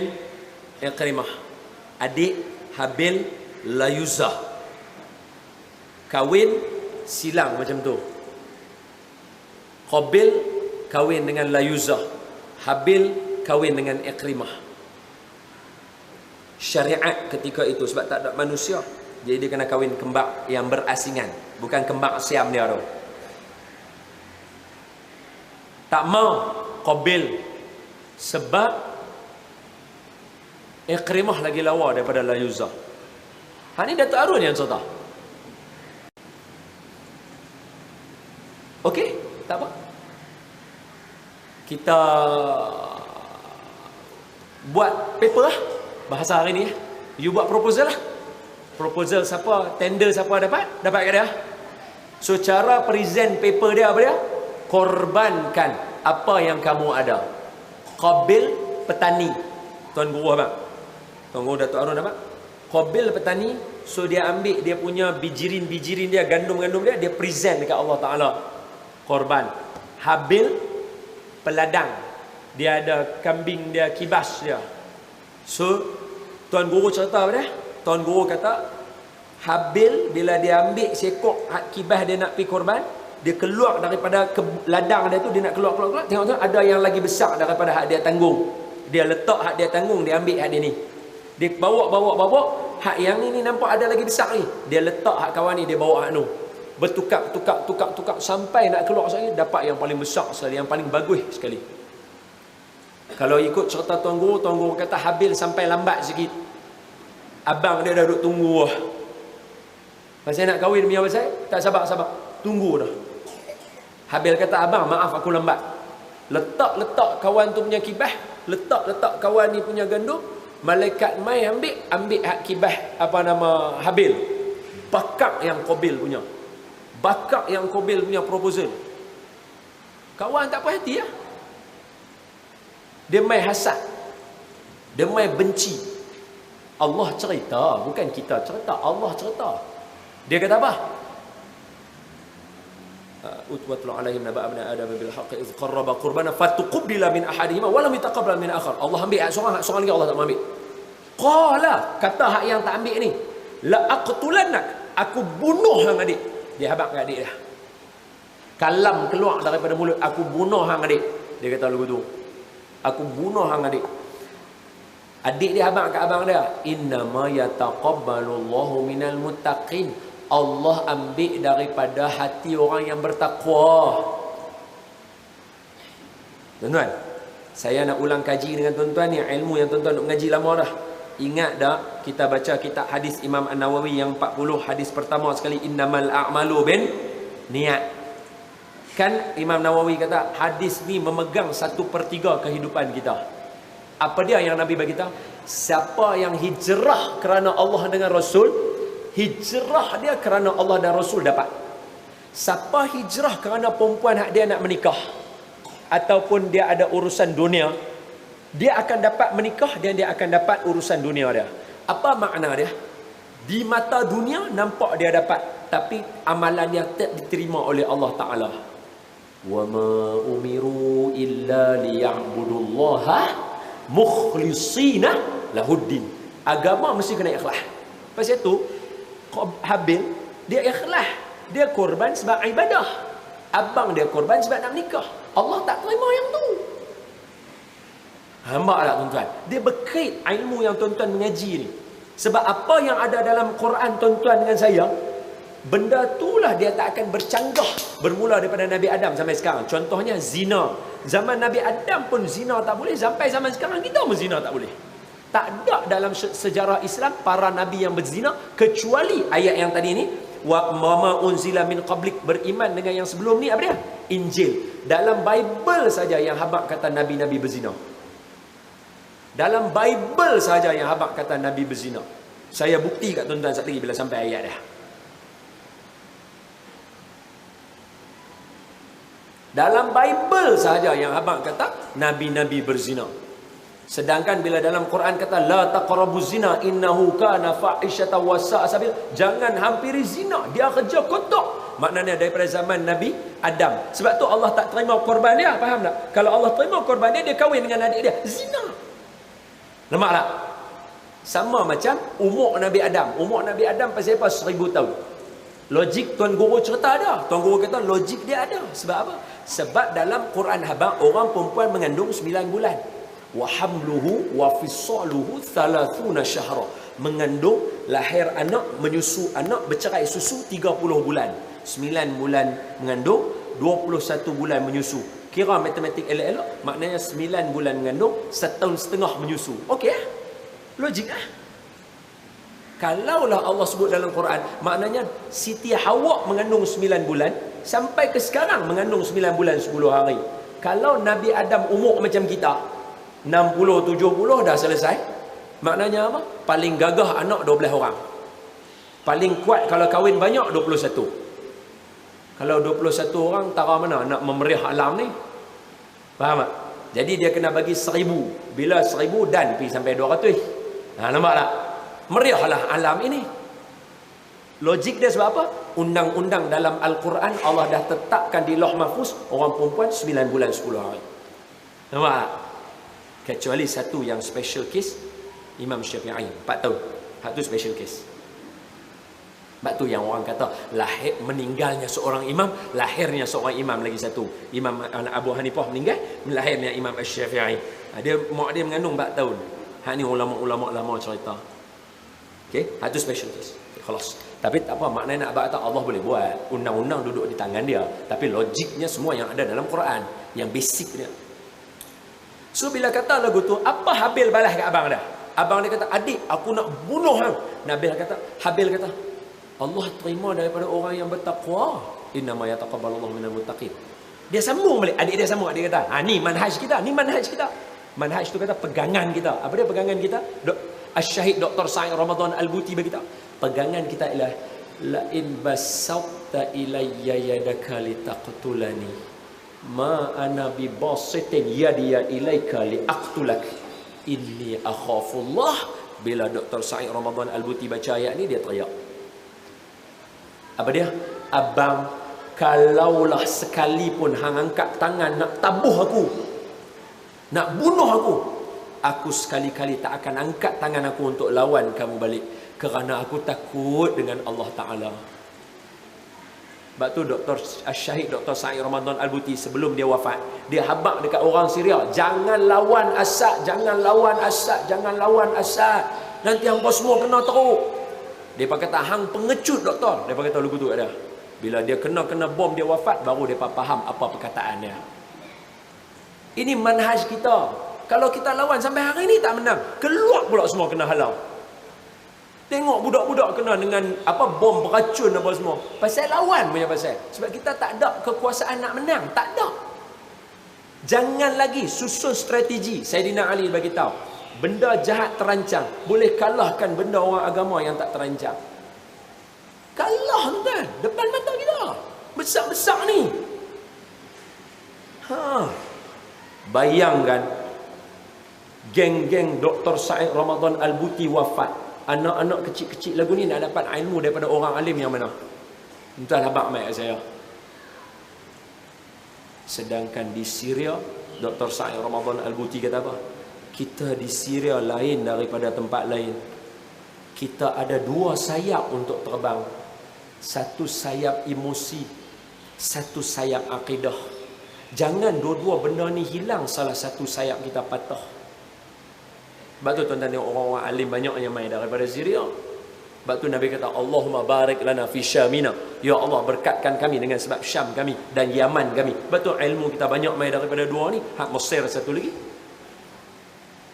Ikrimah. Adik Habil, Layuzah. Kahwin silang macam tu. Qabil kahwin dengan Layuzah, Habil kahwin dengan Ikrimah. Syariat ketika itu, sebab tak ada manusia, jadi dia kena kahwin kembar yang berasingan, bukan kembar siam dia tu. Tak mau Qabil sebab Ikrimah lagi lawa daripada Layuzah. Ha, ni Datuk Harun yang cerita. Okey, tak apa. Kita buat paper lah. Bahasa hari ni. You buat proposal lah. Proposal siapa, tender siapa dapat ke dia. So cara present paper dia apa dia? Korbankan apa yang kamu ada. Qabil petani. Tuan Guru abang. Tuan Guru Datuk Harun abang. Qabil petani. So dia ambil dia punya bijirin dia, gandum-gandum dia present dekat Allah Ta'ala. Korban. Habil peladang, dia ada kambing dia, kibas dia. So Tuan Guru cerita apa dia? Tuan Guru kata Habil bila dia ambil seekor kibas dia nak pergi korban, dia keluar daripada ladang dia tu, dia nak keluar. Tengok ada yang lagi besar daripada hak dia tanggung. Dia letak hak dia tanggung, dia ambil hak dia ni. Dia bawa hak yang ni nampak ada lagi besar ni. Dia letak hak kawan ni, dia bawa hak tu. Bertukar sampai nak keluar sekali, dapat yang paling besar sekali, yang paling bagus sekali. Kalau ikut cerita Tuan Guru kata Habil sampai lambat sikit. Abang dia dah duduk tunggu lah. Pasal nak kahwin punya pasal, tak sabar. Tunggu dah. Habil kata, abang maaf aku lambat. Letak kawan tu punya kibah, letak kawan ni punya gandum. Malaikat mai ambil hak kibah Habil. Bakar yang Qabil punya. Bakar yang Qabil punya proposal. Kawan tak puas hati ya. Dia mai hasad. Dia mai benci. Allah cerita, bukan kita cerita. Allah cerita. Dia kata apa? Utwatul alaihim naba abna adam bil haqqi iz qarraba qurbana fatuqbila min ahadihima wa lam yataqabbal min akhar. Allah ambil seorang lagi, Allah tak ambil. Qala, kata hak yang tak ambil ni, la aqtulannak, aku bunuh hang adik. Dia habaq kat adik dia. Kalam keluar daripada mulut, aku bunuh hang adik. Dia kata lagu tu. Aku bunuh hang adik. Adik dia habaq kat abang dia. Innama yataqabbalullahu minal muttaqin. Allah ambil daripada hati orang yang bertakwa. Tuan-tuan, saya nak ulang kaji dengan tuan-tuan ni, ilmu yang tuan-tuan nak mengaji lama dah. Ingat dah, kita baca kitab hadis Imam An-Nawawi yang 40, hadis pertama sekali, innamal a'malu bin niat. Kan Imam Nawawi kata, hadis ni memegang 1/3 kehidupan kita. Apa dia yang Nabi bagi tahu? Siapa yang hijrah kerana Allah dengan Rasul, hijrah dia kerana Allah dan Rasul dapat. Siapa hijrah kerana perempuan hak dia nak menikah, ataupun dia ada urusan dunia, dia akan dapat menikah dan dia akan dapat urusan dunia dia. Apa makna dia? Di mata dunia nampak dia dapat, tapi amalan dia tak diterima oleh Allah Ta'ala. Wa ma umiru illa liya'budullaha mukhlishina lahuddin. Agama mesti kena ikhlas. Pasal itu Habil dia ikhlas, dia korban sebab ibadah. Abang dia korban sebab nak menikah. Allah tak terima yang tu. Nampak tak tuan-tuan? Dia berkait ilmu yang tuan-tuan mengaji ni. Sebab apa yang ada dalam Quran tuan-tuan dengan saya, benda itulah dia tak akan bercanggah bermula daripada Nabi Adam sampai sekarang. Contohnya zina. Zaman Nabi Adam pun zina tak boleh, sampai zaman sekarang kita pun zina tak boleh. Tak ada dalam sejarah Islam para nabi yang berzina, kecuali ayat yang tadi ni, wa ma unzila min qablik, beriman dengan yang sebelum ni apa dia? Injil. Dalam Bible saja yang habaq kata nabi-nabi berzina. Dalam Bible saja yang habaq kata nabi berzina. Saya bukti kat tuan-tuan satu lagi bila sampai ayat dia. Dalam Bible sahaja yang abang kata nabi-nabi berzina. Sedangkan bila dalam Quran kata la taqrabuz zina innahu kana fahishatan wa sa'a sabil, jangan hampiri zina, dia kerja kotor. Maknanya daripada zaman Nabi Adam. Sebab tu Allah tak terima korban dia, faham tak? Kalau Allah terima korban dia, dia kahwin dengan adik dia, zina. Nampak tak? Sama macam umur Nabi Adam. Umur Nabi Adam pasal apa? 1000 tahun. Logik Tuan Guru cerita ada. Tuan Guru kata logik dia ada. Sebab apa? Sebab dalam Quran habaq, orang perempuan mengandung 9 bulan. Wa hamluhu wa fisaluhu 30 syahra. Mengandung, lahir anak, menyusu anak, bercerai susu 30 bulan. 9 bulan mengandung, 21 bulan menyusu. Kira matematik elok-elok, maknanya 9 bulan mengandung, 1 tahun setengah menyusu. Okey lah. Logik lah. Kalaulah Allah sebut dalam Quran, maknanya Siti Hawa mengandung 9 bulan, sampai ke sekarang mengandung 9 bulan 10 hari. Kalau Nabi Adam umur macam kita, 60-70 dah selesai, maknanya apa? Paling gagah anak 12 orang. Paling kuat kalau kahwin banyak 21. Kalau 21 orang, tara mana nak memeriah alam ni? Faham tak? Jadi dia kena bagi 1000. Bila 1000 dan pergi sampai 200. Nampak tak? Meriahlah alam ini. Logik dia sebab apa? Undang-undang dalam Al-Quran Allah dah tetapkan di Lauh Mahfuz, orang perempuan 9 bulan 10 hari. Nampak tak? Kecuali satu yang special case, Imam Syafi'i 4 tahun. Hak tu special case. Sebab tu yang orang kata lahir meninggalnya seorang imam, lahirnya seorang imam lagi satu. Imam Abu Hanifah meninggal, lahirnya Imam Syafi'i. Dia mak dia mengandung 4 tahun. Hak ni ulama-ulama lama cerita. Okey, hak tu special case. Okay, khalas. Tapi tak apa, maknanya nak kata Allah boleh buat. Undang-undang duduk di tangan dia. Tapi logiknya semua yang ada dalam Quran, yang basic dia. So bila kata lagu tu, apa Habil balas kat abang dia? Abang dia kata, adik, aku nak bunuh hang. Habil kata, Allah terima daripada orang yang bertakwa. Innama yataqabbalullahu minal muttaqin. Dia sambung balik, adik dia sambung, adik kata, ni manhaj kita, ni manhaj kita. Manhaj tu kata pegangan kita. Apa dia pegangan kita? Asy-Syahid Dr. Sa'id Ramadan Al-Buti bagi kita. Pegangan kita ialah la in basawta ilayya yadaka litaqtulani ma ana bi basitin yadiya ilaika liaqtulak inni akhafullah. Bila Dr. Sa'id Ramadan Al-Buti baca ayat ni, dia teriak. Apa dia? Abang, kalaulah sekalipun hang angkat tangan nak tabuh aku, nak bunuh aku sekali-kali tak akan angkat tangan aku untuk lawan kamu balik, kerana aku takut dengan Allah Ta'ala. Sebab tu Syahid Dr. Sa'id Ramadan Al-Buti sebelum dia wafat, dia habaq dekat orang Syria, jangan lawan Assad, jangan lawan Assad, jangan lawan Assad. Nanti hangpa semua kena teruk. Dia kata hang pengecut doktor. Dia kata lagu tu ada. Bila dia kena bom dia wafat, baru dia faham apa perkataan dia. Ini manhaj kita. Kalau kita lawan sampai hari ni tak menang, keluar pula semua kena halau. Tengok budak-budak kena dengan apa bom beracun apa semua. Pasal lawan punya pasal. Sebab kita tak ada kekuasaan nak menang, tak ada. Jangan lagi susun strategi. Saidina Ali bagi tahu, benda jahat terancang boleh kalahkan benda orang agama yang tak terancang. Kalah tuan, depan mata kita. Besar-besar ni. Bayangkan geng-geng Dr. Sa'id Ramadan Al-Buti wafat. Anak-anak kecil-kecil lagu ni nak dapat ilmu daripada orang alim yang mana? Entah habaq mai saya. Sedangkan di Syria, Dr. Sa'id Ramadan Al-Buti kata apa? Kita di Syria lain daripada tempat lain. Kita ada dua sayap untuk terbang. Satu sayap emosi, satu sayap akidah. Jangan dua-dua benda ni hilang, salah satu sayap kita patah. Sebab tu tuan-tuan tengok orang-orang alim banyak yang main daripada Syria. Sebab tu Nabi kata Allahumma barik lana fi Syamina. Ya Allah berkatkan kami dengan sebab Syam kami dan Yaman kami. Sebab tu ilmu kita banyak main daripada dua ni. Hak Mesir satu lagi,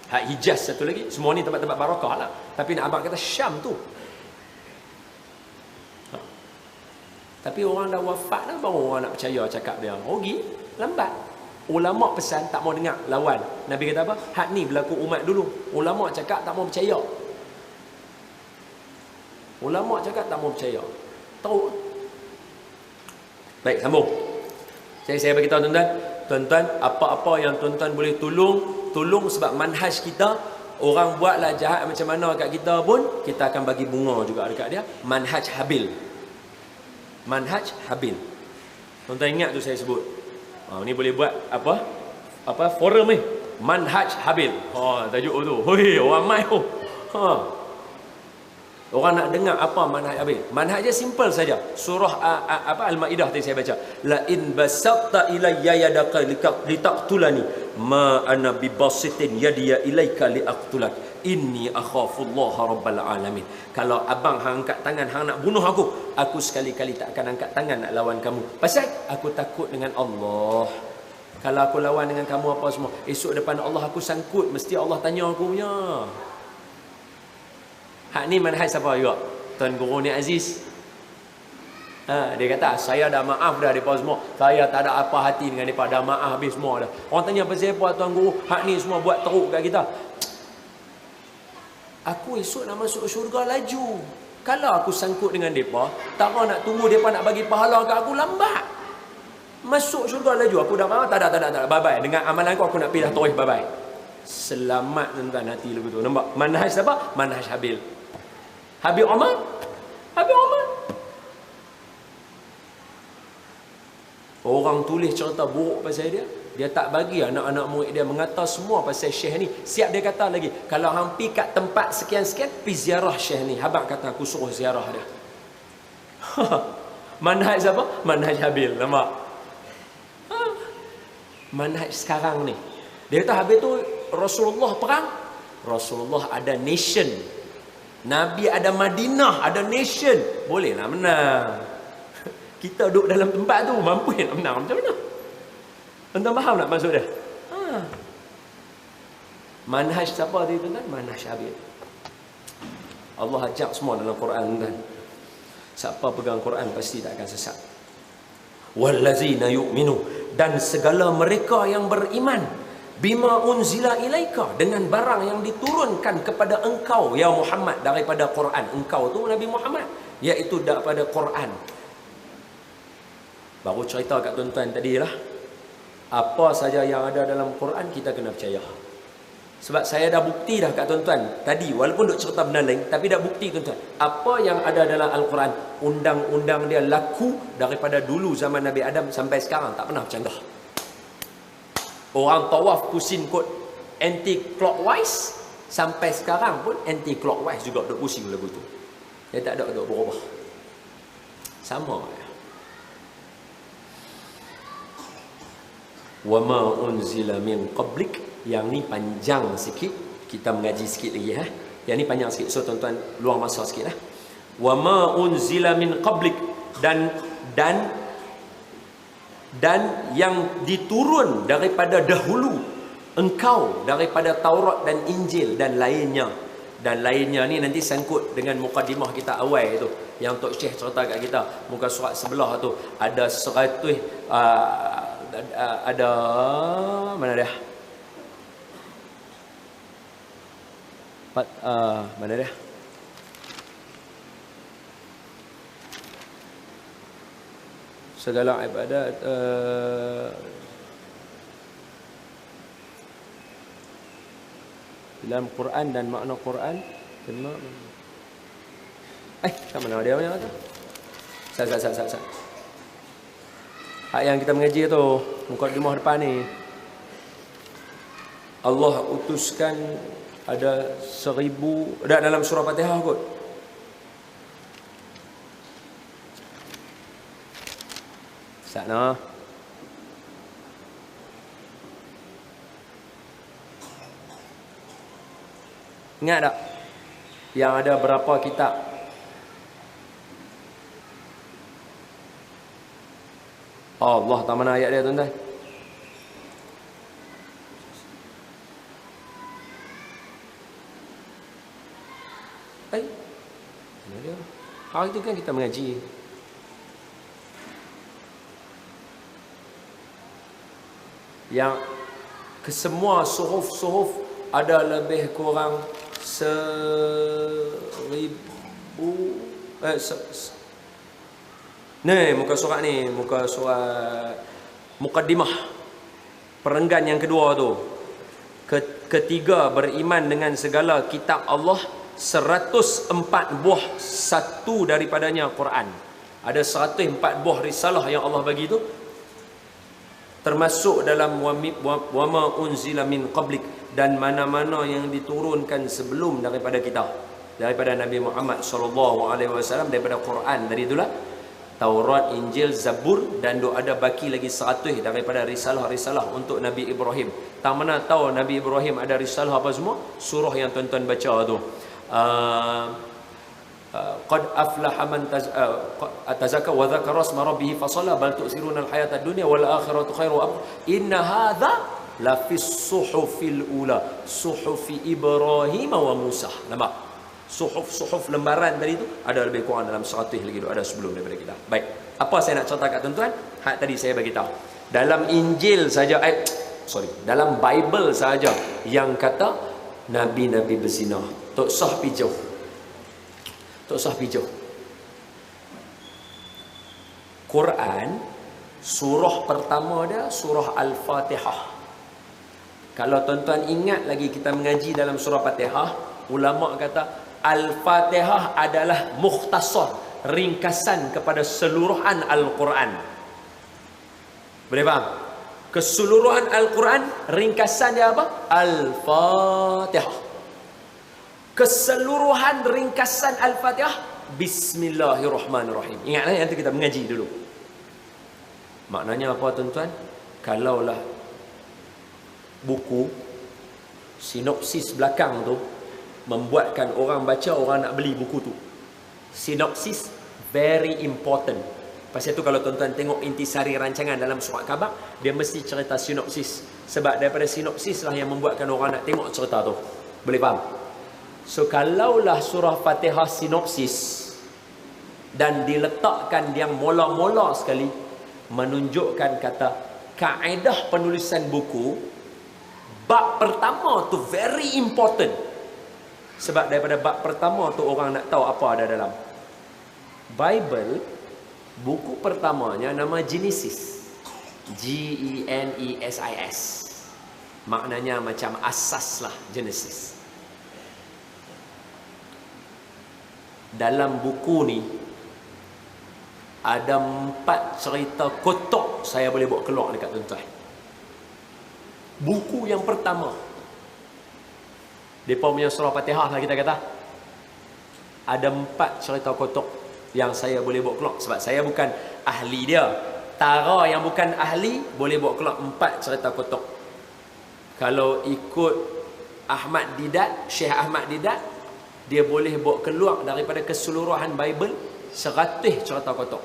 hak Hijaz satu lagi. Semua ni tempat-tempat barakah lah. Tapi nak abang kata Syam tu. Tapi orang dah wafat dah, baru orang nak percaya cakap dia. Rugi, lambat. Ulama pesan tak mau dengar, lawan. Nabi kata apa? Hak ni berlaku umat dulu. Ulama cakap tak mau percaya. Ulama cakap tak mau percaya. Tahu? Baik, sambung. Saya bagi tahu tuan-tuan. Tuan-tuan, apa-apa yang tuan-tuan boleh tolong sebab manhaj kita. Orang buatlah jahat macam mana kat kita pun, kita akan bagi bunga juga dekat dia. Manhaj Habil. Manhaj Habil. Tuan-tuan ingat tu saya sebut. Ni boleh buat apa forum ni, Manhaj Habil. Tajuk tu. Hoi, orang mai tu. Orang nak dengar apa manhaj Habil. Manhaj dia simple saja. Surah Al-Maidah tadi saya baca. La in basatta ilayya yadaka litaqtulani ma ana bibasitin yadiya ilaika liaqtulak. Inni akhafullaha rabbal alamin. Kalau abang hang angkat tangan hang nak bunuh aku sekali-kali tak akan angkat tangan nak lawan kamu. Pasal aku takut dengan Allah. Kalau aku lawan dengan kamu apa semua, esok depan Allah aku sangkut, mesti Allah tanya aku punya. Hak ni manhaj siapa juga? Tuan Guru ni Aziz. Dia kata, saya dah maaf dah depa semua. Saya tak ada apa hati dengan depa, dah maaf habis semua dah. Orang tanya pasal apa Tuan Guru? Hak ni semua buat teruk kat kita. Aku esok nak masuk syurga laju. Kalau aku sangkut dengan mereka, tak mau nak tunggu mereka nak bagi pahala kat aku, lambat. Masuk syurga laju. Aku dah maaf, tak ada. Bye-bye. Dengan amalan aku nak pilih terus bye-bye. Selamat tuan hati lagu tu. Nampak? Manhaj siapa? Manhaj Habil. Habib Omar? Habib Omar. Orang tulis cerita buruk pasal dia. Dia tak bagi anak-anak murid dia mengata semua pasal syekh ni. Siap dia kata lagi, kalau hampi kat tempat sekian-sekian, pergi ziarah syekh ni. Habaq kata aku suruh ziarah dia. Manhaj siapa? Manhaj Habil. Nampak? Manhaj sekarang ni. Dia kata habis tu Rasulullah perang. Rasulullah ada nation. Nabi ada Madinah, ada nation. Boleh nak menang. Kita duduk dalam tempat tu, mampu nak menang macam mana? Tuan-tuan faham tak maksud dia? Manhaj siapa tadi tuan-tuan? Manhaj Habil. Allah ajak semua dalam Quran tuan. Siapa pegang Quran pasti tak akan sesat. Wallazina yu'minu, dan segala mereka yang beriman, bima unzila ilaika, dengan barang yang diturunkan kepada engkau ya Muhammad daripada Quran. Engkau tu Nabi Muhammad, iaitu daripada Quran. Baru cerita kat tuan-tuan tadi lah, apa saja yang ada dalam Quran kita kena percaya. Sebab saya dah bukti dah kat tuan-tuan tadi, walaupun duk cerita benda lain, tapi dah bukti tuan-tuan, apa yang ada dalam Al-Quran, undang-undang dia laku daripada dulu zaman Nabi Adam sampai sekarang, tak pernah bercanggah. Orang tawaf pusing kot anti-clockwise, sampai sekarang pun anti-clockwise juga duk pusing lagu tu. Dia tak ada duk berubah. Sama. Wa ma unzila min qablik. Yang ni panjang sikit, kita mengaji sikit lagi Yang ni panjang sikit, so tuan-tuan luang masa sikit Wa ma unzila min qablik, dan yang diturun daripada dahulu engkau, daripada Taurat dan Injil dan lainnya. Dan lainnya ni nanti sangkut dengan mukadimah kita awal tu, yang Tok Syekh cerita kat kita, muka surat sebelah tu ada 100 ada mana dia? Mana dia? Segala ibadat dalam Quran dan makna Quran kena kat mana dia punya tu? Sat. Hak yang kita mengaji tu, mukadimah depan ni. Allah utuskan ada 1000 dalam surah Fatihah kot. Sana. Ingat tak? Yang ada berapa kitab? Allah, tak mana ayat dia tuan-tuan? Mana dia? Hari tu kan kita mengaji. Yang kesemua suhuf ada lebih kurang 1000 ni muka surat ni, muka surat mukaddimah perenggan yang kedua tu. Ketiga, beriman dengan segala kitab Allah, 104 buah satu daripadanya Quran. Ada 104 buah risalah yang Allah bagi tu, termasuk dalam wa ma unzila min qablik, dan mana-mana yang diturunkan sebelum daripada kita, daripada Nabi Muhammad sallallahu alaihi wasallam, daripada Quran. Dari itulah Taurat, Injil, Zabur, dan ada baki lagi 100 daripada risalah-risalah untuk Nabi Ibrahim. Tak mana tahu Nabi Ibrahim ada risalah apa semua? Surah yang tuan-tuan baca tu. Qad aflaha man tazakka wa dzakara asma rabbih fa shalla bal tu'siruna al-hayata ad-dunya wal akhiratu khairu wa abqa inna hadza la fis suhufil ula suhufi Ibrahim wa Musa. Nampak? Suhuf lembaran tadi tu ada lebih kurang dalam 100 lagi tu, ada sebelum daripada kita. Baik, apa saya nak cerita kat tuan-tuan? Hak tadi saya bagi tahu. Dalam Injil saja, dalam Bible saja yang kata nabi-nabi berzina. Tok sah pijau. Quran surah pertama dia surah Al-Fatihah. Kalau tuan-tuan ingat lagi kita mengaji dalam surah Fatihah, ulama kata Al-Fatihah adalah mukhtasar, ringkasan kepada seluruhan Al-Quran. Boleh faham? Keseluruhan Al-Quran, ringkasan dia apa? Al-Fatihah. Keseluruhan ringkasan Al-Fatihah, Bismillahirrahmanirrahim. Ingatlah yang tu kita mengaji dulu. Maknanya apa tuan-tuan? Kalaulah buku sinopsis belakang tu membuatkan orang baca, orang nak beli buku tu. Sinopsis very important. Pasal tu kalau tuan-tuan tengok intisari rancangan dalam surat khabar, dia mesti cerita sinopsis. Sebab daripada sinopsis lah yang membuatkan orang nak tengok cerita tu. Boleh faham? So kalaulah surah Fatihah sinopsis dan diletakkan yang mula-mula sekali, menunjukkan kata kaedah penulisan buku, bab pertama tu very important. Sebab daripada bab pertama tu orang nak tahu apa ada dalam Bible. Buku pertamanya nama Genesis, Genesis. Maknanya macam asas lah, Genesis. Dalam buku ni ada 4 cerita kotak saya boleh bawa keluar dekat tuan-tuan. Buku yang pertama, depa punya surah Fatihah lah kita kata, ada 4 cerita kotak yang saya boleh bawa keluar. Sebab saya bukan ahli dia, Tara yang bukan ahli boleh bawa keluar 4 cerita kotak. Kalau ikut Ahmad Didat, Syekh Ahmad Didat, dia boleh bawa keluar daripada keseluruhan Bible 100 cerita kotak.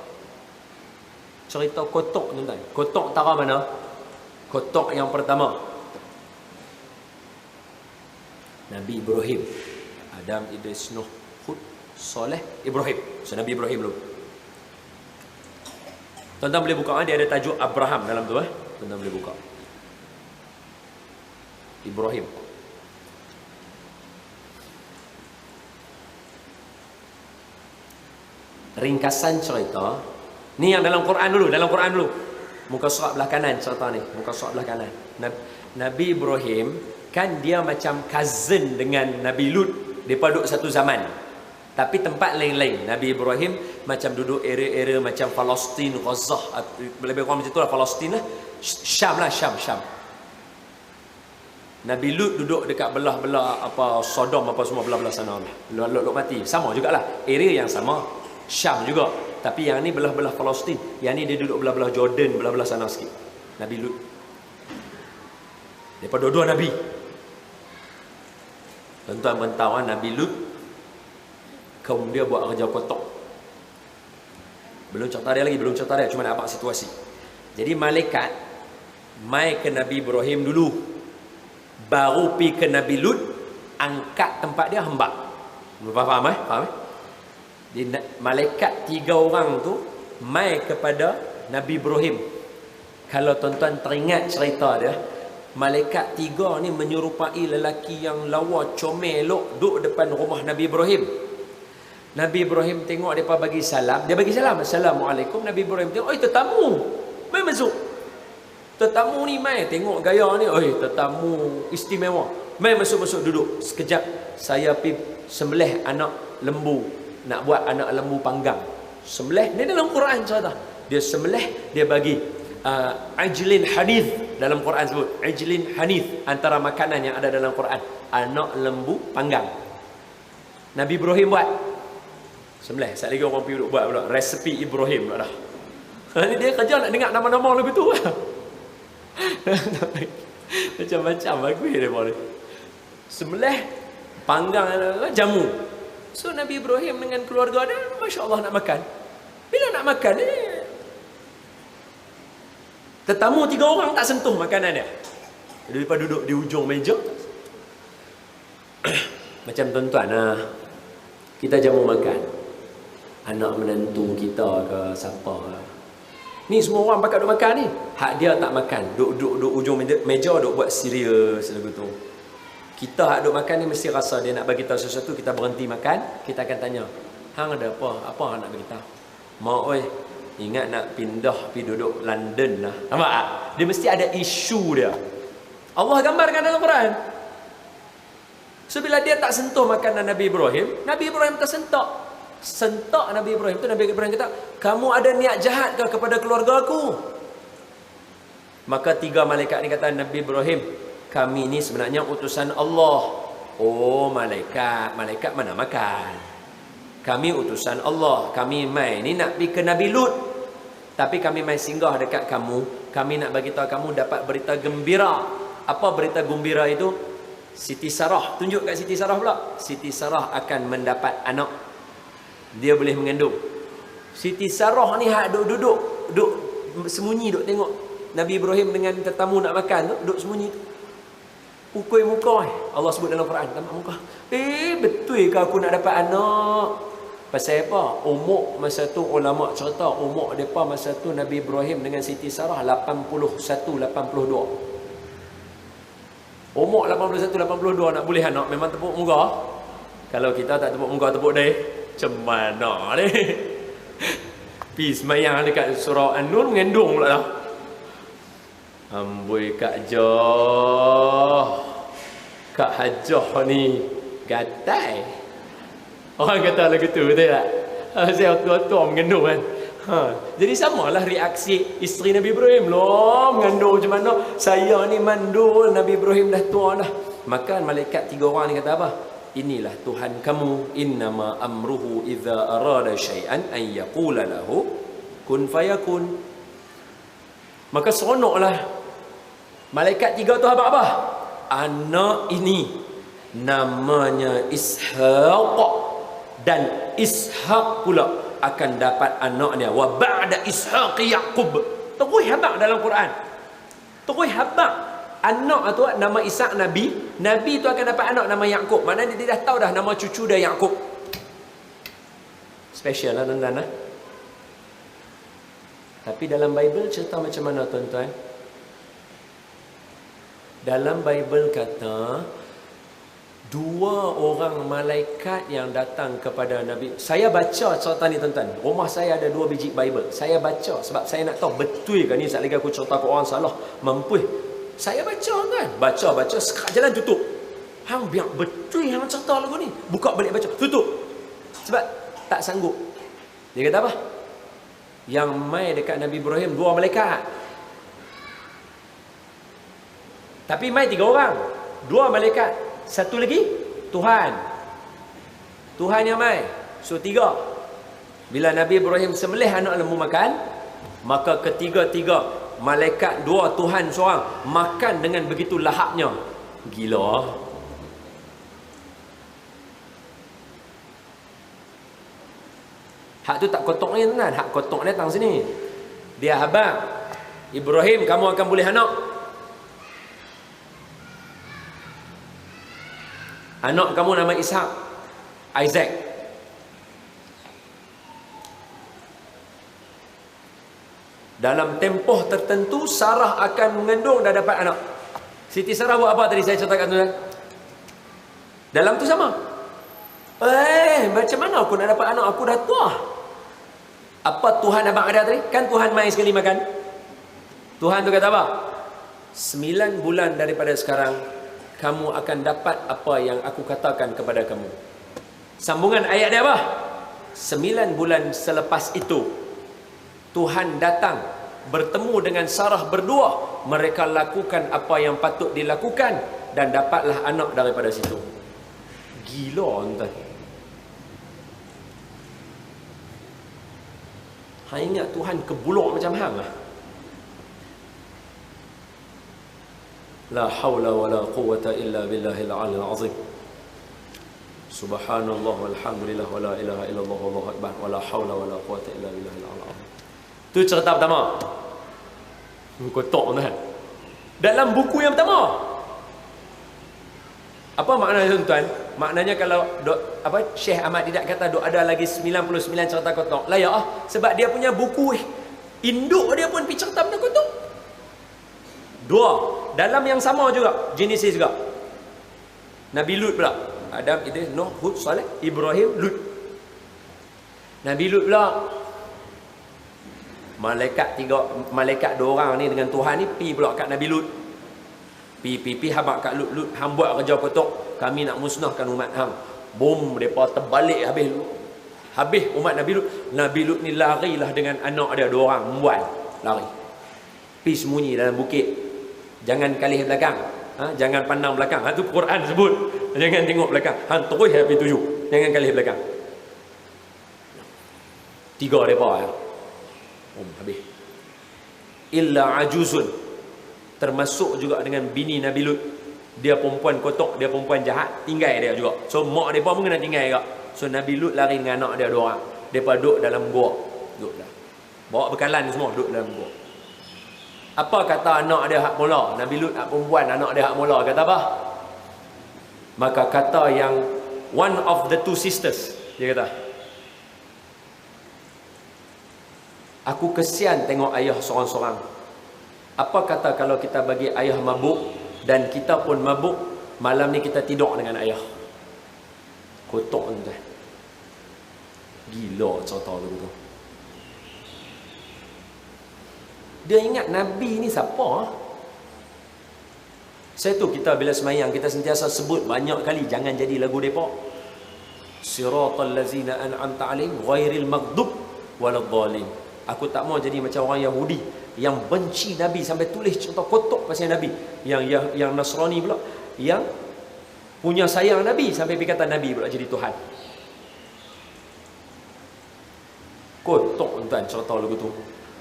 Cerita kotak tuan-tuan. Kotak tara mana? Kotak yang pertama, Nabi Ibrahim. Adam, Idris, Nuh, Hud, Soleh, Ibrahim. So Nabi Ibrahim dulu. Tuan-tuan boleh buka, dia ada tajuk Abraham dalam tu. Tuan-tuan boleh buka Ibrahim. Ringkasan cerita ni yang dalam Quran dulu. Dalam Quran dulu, muka surat belah kanan cerita ni. Muka surat belah kanan. Nabi Ibrahim kan dia macam cousin dengan Nabi Lut. Mereka duduk satu zaman, tapi tempat lain-lain. Nabi Ibrahim macam duduk area-area macam Palestin, Gaza, lebih kurang macam tu lah, Palestin lah, Syam lah, Syam. Nabi Lut duduk dekat belah-belah apa Sodom apa semua, belah-belah sana. Lut mati. Sama jugalah, area yang sama, Syam juga. Tapi yang ni belah-belah Palestin, yang ni dia duduk belah-belah Jordan, belah-belah sana sikit. Nabi Lut. Daripada dua Nabi. Tuan-tuan tahu Nabi Lut, kaum dia buat kerja kotak. Belum cerita dia lagi, cuma nak abang situasi. Jadi malaikat mai ke Nabi Ibrahim dulu, baru pi ke Nabi Lut, angkat tempat dia hembak. Faham? Faham? Jadi malaikat 3 orang tu mai kepada Nabi Ibrahim. Kalau tuan-tuan teringat cerita dia, malaikat 3 ni menyerupai lelaki yang lawa comel elok duduk depan rumah Nabi Ibrahim. Nabi Ibrahim tengok mereka bagi salam. Dia bagi salam, Assalamualaikum. Nabi Ibrahim tengok, oi tetamu, mai masuk. Tetamu ni mai, tengok gaya ni, oi tetamu istimewa. Mai masuk duduk. Sekejap saya pergi sembelih anak lembu, nak buat anak lembu panggang. Sembelih ni dalam Quran cerita. Dia sembelih, dia bagi ajlin hanith. Dalam Quran sebut ajlin hanith, antara makanan yang ada dalam Quran, anak lembu panggang. Nabi Ibrahim buat sembelih. Sekali lagi orang pergi duduk buat pula resepi Ibrahim pula dah. Ni dia kerja nak dengar nama-nama lebih tu. Macam-macam bagus dia boleh. Sembelih, panggang, jamu. So Nabi Ibrahim dengan keluarga dia, masya-Allah nak makan. Bila nak makan ni, tetamu 3 orang tak sentuh makanan dia. Daripada duduk di ujung meja. Macam tuan-tuan lah, kita jamu makan, anak menantu kita ke siapa lah, ni semua orang pakat duduk makan ni. Hak dia tak makan, duduk ujung meja duduk buat serius lagu tu. Kita hak duduk makan ni mesti rasa dia nak bagi tahu sesuatu. Kita berhenti makan, kita akan tanya, hang ada apa? Apa hang nak bagi tahu? Mak oi, ingat nak pindah pergi duduk London lah. Nampak tak? Dia mesti ada isu dia. Allah gambarkan dalam Quran. So bila dia tak sentuh makanan Nabi Ibrahim, Nabi Ibrahim tersentak. Sentak Nabi Ibrahim tu, Nabi Ibrahim kata, kamu ada niat jahat ke kepada keluarga aku? Maka 3 malaikat ni kata, Nabi Ibrahim, kami ni sebenarnya utusan Allah. Oh malaikat mana makan? Kami utusan Allah. Kami mai ni nak pergi ke Nabi Lut, tapi kami mai singgah dekat kamu. Kami nak bagi tahu kamu dapat berita gembira. Apa berita gembira itu? Siti Sarah, tunjuk kat Siti Sarah pula. Siti Sarah akan mendapat anak. Dia boleh mengandung. Siti Sarah ni hak duduk sembunyi, duduk tengok Nabi Ibrahim dengan tetamu nak makan tu, duduk sembunyi tu. Pukul muka. Allah sebut dalam Quran, tamak muka. Betul ke aku nak dapat anak? Pasal apa? Umur masa tu, ulama cerita umur depa masa tu Nabi Ibrahim dengan Siti Sarah 81-82. Umur 81-82 nak boleh anak, memang tepuk muka. Kalau kita tak tepuk muka, tepuk deh. Macam mana ni? Pergi semayang dekat surau An-Nur, mengandung pula dah. Amboi Kak Jah, Kak Hajah ni gatai. Orang kata lagu tu, betul tak? Saya tua-tua mengandung kan. Jadi samalah reaksi isteri Nabi Ibrahim. Loh, mengandung macam mana? Saya ni mandul, Nabi Ibrahim dah tua dah. Maka malaikat 3 orang ni kata apa? Inilah Tuhan kamu. Innama amruhu idza arada syai'an an yaqula lahu kun fayakun. Maka seronoklah. Malaikat 3 tu apa? Anak ini namanya Ishaq, dan Ishaq pula akan dapat anaknya. Wa ba'da Ishaq Yaqub. Terus habaq dalam Quran. Terus habaq. Anak tu nama Ishaq Nabi. Nabi tu akan dapat anak nama Yaqub. Maknanya dia dah tahu dah nama cucu dia Yaqub. Special lah tuan-tuan. Tapi dalam Bible cerita macam mana tuan-tuan? Dalam Bible kata 2 orang malaikat yang datang kepada Nabi. Saya baca cerita ni tuan-tuan. Rumah saya ada 2 biji Bible. Saya baca sebab saya nak tahu betul ke ni. Sekali lagi aku cerita ke orang salah, mampu. Saya baca kan. Baca sekat jalan tutup. Hang biar betul hang cerita lagu ni. Buka balik baca, tutup. Sebab tak sanggup. Dia kata apa? Yang mai dekat Nabi Ibrahim 2 malaikat. Tapi mai 3 orang. 2 malaikat. Satu lagi Tuhan. Tuhan yang mai. So 3. Bila Nabi Ibrahim sembelih anak lembu makan, maka ketiga-tiga malaikat 2, Tuhan seorang, makan dengan begitu lahapnya. Gila. Hak tu tak kotok ni tuan. Hak kotok datang sini. Dia habaq. Ibrahim, kamu akan boleh anak. Anak kamu nama Ishaq, Isaac. Dalam tempoh tertentu Sarah akan mengandung dan dapat anak. Siti Sarah buat apa tadi saya ceritakan tuan? Dalam tu sama. Macam mana aku nak dapat anak? Aku dah tua. Apa Tuhan abang ada tadi? Kan Tuhan mai sekali makan. Tuhan tu kata apa? 9 bulan daripada sekarang kamu akan dapat apa yang aku katakan kepada kamu. Sambungan ayat dia apa? 9 bulan selepas itu Tuhan datang bertemu dengan Sarah berdua. Mereka lakukan apa yang patut dilakukan dan dapatlah anak daripada situ. Gila tuan. Hang ingat Tuhan kebulok macam hang lah. La hawla wa la quwwata illa billahil aliyil azim. Subhanallah walhamdulillah wa la ilaha illallah wallahu akbar wa la hawla wa la quwwata illa billahil aliyil azim. Tu cerita pertama. Kotok tuan. Dalam buku yang pertama. Apa maknanya tuan? Maknanya kalau Syekh Ahmad Didat kata ada lagi 99 cerita kotok. Lah ya, sebab dia punya buku induk dia pun pergi cerita benda kotok. 2 dalam yang sama juga, Genesis juga. Nabi Lut pula. Adam, Idris, Nuh, Hud, Saleh, Ibrahim, Lut. Nabi Lut pula. Malaikat 2 orang ni dengan Tuhan ni pi pula kat Nabi Lut. Pi habaq kat Lut, hang buat kerja kotok, kami nak musnahkan umat hang. Bom, depa terbalik habis umat Nabi Lut. Nabi Lut ni larilah dengan anak dia 2 orang, membual lari. Pi sembunyi dalam bukit. Jangan kalih belakang. Jangan pandang belakang. Tu Quran sebut. Jangan tengok belakang. Hang terus habis tuju. Jangan kalih belakang. 3 depa ya. Habis. Illa ajuzun. Termasuk juga dengan bini Nabi Lut. Dia perempuan kotok, dia perempuan jahat, tinggal dia juga. So mak depa pun kena tinggal juga. So Nabi Lut lari dengan anak dia 2 orang. Depa duduk dalam gua. Duduk dah. Bawa bekalan semua duduk dalam gua. Apa kata anak dia hak mula? Nabi Lut hak perempuan, anak dia hak mula. Kata apa? Maka kata yang one of the 2 sisters, dia kata, aku kesian tengok ayah seorang-seorang. Apa kata kalau kita bagi ayah mabuk dan kita pun mabuk, malam ni kita tidur dengan ayah. Kotok tuan. Gila cerita tu. Dia ingat Nabi ni siapa? Saya tu kita bila semayang kita sentiasa sebut banyak kali jangan jadi lagu depa. Siratal ladzina an'amta 'alaihim ghairil maghdub waladdallin. Aku tak mau jadi macam orang Yahudi yang benci Nabi sampai tulis contoh kotok pasal Nabi. Yang Nasrani pula yang punya sayang Nabi sampai berkata Nabi pula jadi Tuhan. Kotok tuan cerita lagu tu.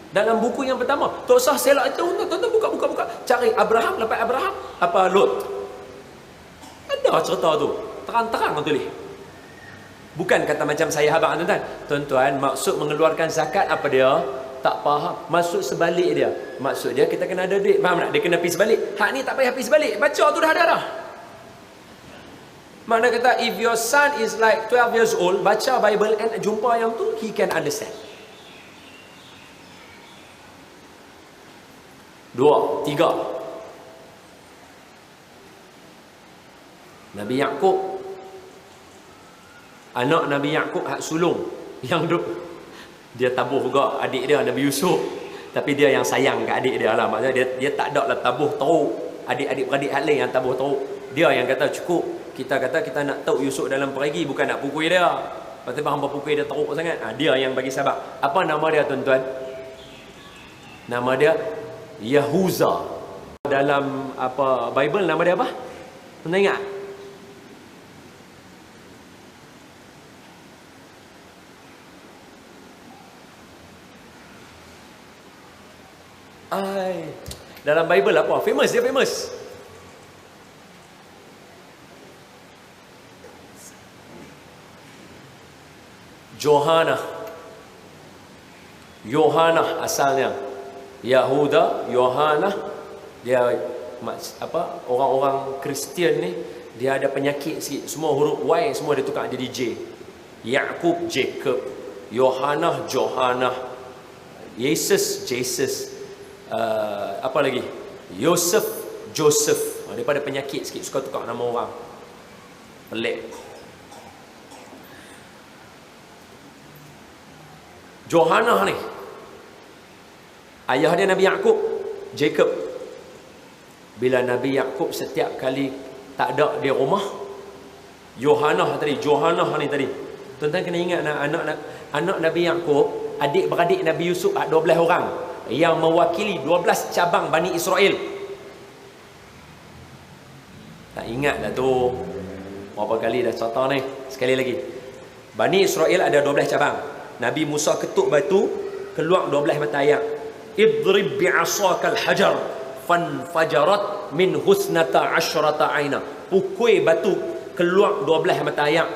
Dalam buku yang pertama, tak usah selak itu, tuan-tuan buka. Cari Abraham, lepas Abraham, apa Lot. Ada cerita tu. Terang-terang tulis. Bukan kata macam saya abang tuan-tuan. Tuan-tuan, maksud mengeluarkan zakat apa dia? Tak faham. Maksud sebalik dia. Maksud dia kita kena ada duit. Faham tak? Dia kena pergi sebalik. Hak ni tak payah pergi sebalik. Baca tu dah ada dah. Mana kata if your son is like 12 years old, baca Bible and jumpa yang tu, he can understand. 2, 3. Nabi Yaqub, anak Nabi Yaqub hak sulung yang duk, dia tabuh juga adik dia Nabi Yusuf, tapi dia yang sayang kat adik dia lah. Maksudnya dia tak ada lah tabuh teruk adik-adik beradik hak lain yang tabuh teruk. Dia yang kata cukup, kita kata kita nak tahu Yusuf dalam perigi, bukan nak pukul dia. Lepas tu hamba pukul dia teruk sangat. Dia yang bagi sabar. Apa nama dia tuan-tuan? Nama dia Yahuza. Dalam apa Bible nama dia apa? Tuan ingat? Dalam Bible apa? Famous, dia famous. Yohana asalnya. Yahuda, Yohana, dia apa? Orang-orang Kristian ni dia ada penyakit sikit. Semua huruf Y semua dia tukar jadi J. Yakub, Jacob. Yohana, Johana. Jesus, Jesus. Apa lagi? Yosef, Joseph. Daripada penyakit sikit, suka tukar nama orang. Pelik. Johana ni, ayah dia Nabi Yaqub, Jacob. Bila Nabi Yaqub setiap kali tak ada di rumah, Johana ni tadi. Tuan-tuan kena ingat anak Nabi Yaqub, adik-beradik Nabi Yusuf 12 orang yang mewakili 12 cabang Bani Israel. Tak ingat dah tu. Berapa kali dah cerita ni. Sekali lagi. Bani Israel ada 12 cabang. Nabi Musa ketuk batu, keluar 12 mata air. Idrib bi'asakal hajar fanfajarat min husnata asyrata aina. Pukul batu, keluar 12 mata air.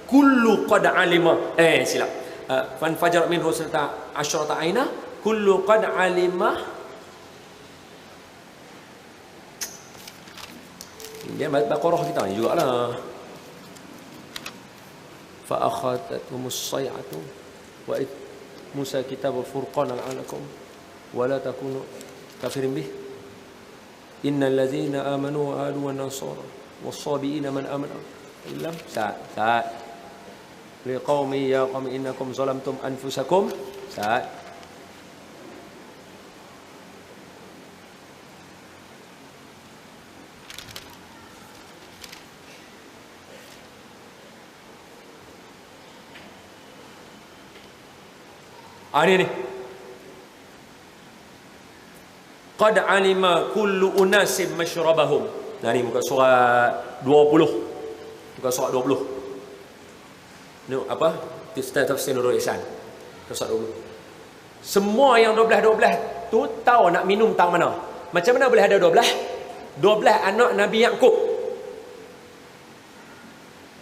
Kullu qad alima. Silap. Fanfajarat min husnata asyrata aina. Kullu qad alima. Dia Baqarah kita ni jugalah. Fa akhadhathumus sayhatu wa Musa kitabul furqan al'alakum wa la takunu kafirin bih innal ladzina amanu wa adu wan nasara was-sabiina man amana illa sa'at liqaumi ya qaumi innakum zalamtum anfusakum sa'at. Ini qad alima kullu unasim masyrabahum. Nah, ni muka surat 20. Muka surat 20. Ni apa? Tafsir Nurul Ihsan. Surat 20. Semua yang 12 tu tahu nak minum tang mana. Macam mana boleh ada 12? 12 anak Nabi Yaqub.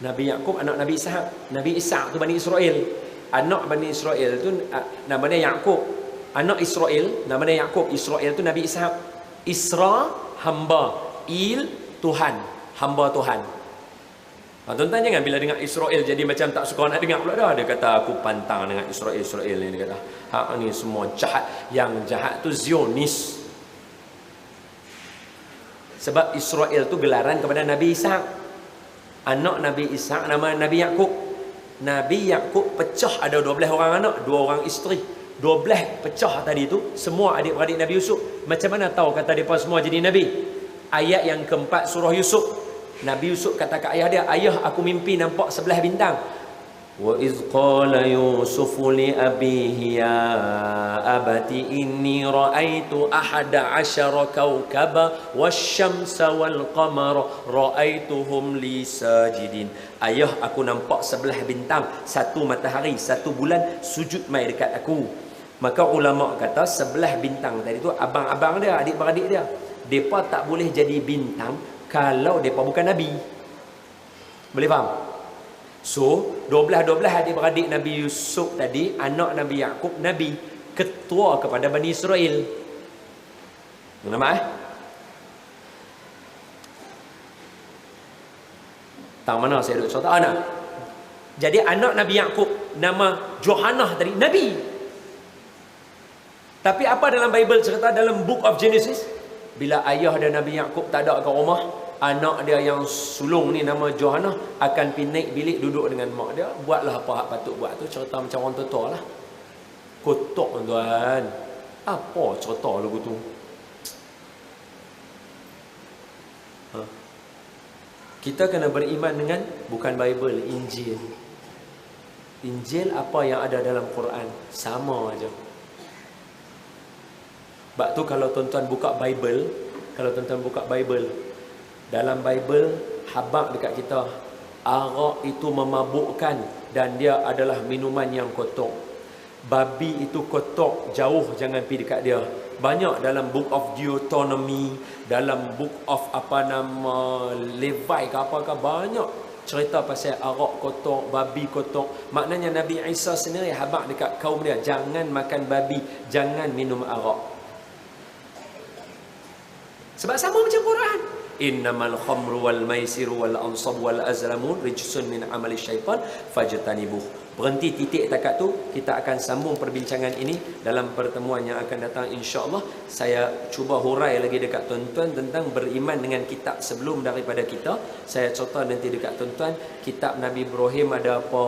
Nabi Yaqub anak Nabi Ishaq. Nabi Ishaq tu Bani Israel. Anak Bani Israel tu namanya Yaqub. Anak Israel namanya Yaqub. Israel tu Nabi Ishaq. Isra hamba, Il Tuhan, hamba Tuhan. Tuan-tuan jangan bila dengar Israel jadi macam tak suka nak dengar pula dah. Dia kata aku pantang dengan Israel ni. Dia kata hak ni semua jahat. Yang jahat tu Zionis. Sebab Israel tu gelaran kepada Nabi Ishaq. Anak Nabi Ishaq nama Nabi Yaqub. Nabi Yaqub pecah ada 12 orang anak, 2 orang isteri. 12 pecah tadi tu, semua adik-beradik Nabi Yusuf. Macam mana tahu kata mereka semua jadi Nabi? Ayat yang keempat surah Yusuf. Nabi Yusuf kata kat ayah dia, ayah aku mimpi nampak 11 bintang. Wa iz qala Yusuf li abihi ya abati inni ra'aitu ahada asyara kawkaba wasyamsa wal qamara ra'aituhum li sajidin. Ayah aku nampak 11 bintang, 1 matahari, 1 bulan sujud mai dekat aku. Maka ulama kata sebelah bintang tadi tu abang-abang dia, adik-beradik dia. Depa tak boleh jadi bintang kalau depa bukan nabi. Boleh faham? So, 12 adik-beradik Nabi Yusuf tadi, anak Nabi Yaqub, nabi, ketua kepada Bani Israel. Nampak tahu mana saya duduk cerita anak. Jadi anak Nabi Yaqub nama Johanah tadi nabi. Tapi apa dalam Bible cerita dalam Book of Genesis, bila ayah dan Nabi Yaqub tak ada kat rumah, anak dia yang sulung ni nama Johanah akan pergi naik bilik duduk dengan mak dia, buatlah apa hak patut buat tu. Cerita macam orang tua lah. Kotok tuan. Apa cerita lagu tu? Kita kena beriman dengan bukan Bible, Injil. Injil apa yang ada dalam Quran sama aja. Sebab tu kalau tuan-tuan buka Bible, dalam Bible habaq dekat kita, arak itu memabukkan dan dia adalah minuman yang kotor. Babi itu kotor, jauh jangan pergi dekat dia. Banyak dalam Book of Deuteronomy, dalam Book of Levi ke apakah, banyak cerita pasal arak kotor, babi kotor. Maknanya Nabi Isa sendiri habaq dekat kaum dia, jangan makan babi, jangan minum arak. Sebab sama macam Quran. Innamal khamru wal maisiru wal ansab wal azlamun rijsun min amali syaitan fajtanibuh. Berhenti titik takat tu. Kita akan sambung perbincangan ini dalam pertemuan yang akan datang insya-Allah. Saya cuba hurai lagi dekat tuan-tuan tentang beriman dengan kitab sebelum daripada kita. Saya cerita nanti dekat tuan-tuan, kitab Nabi Ibrahim ada apa,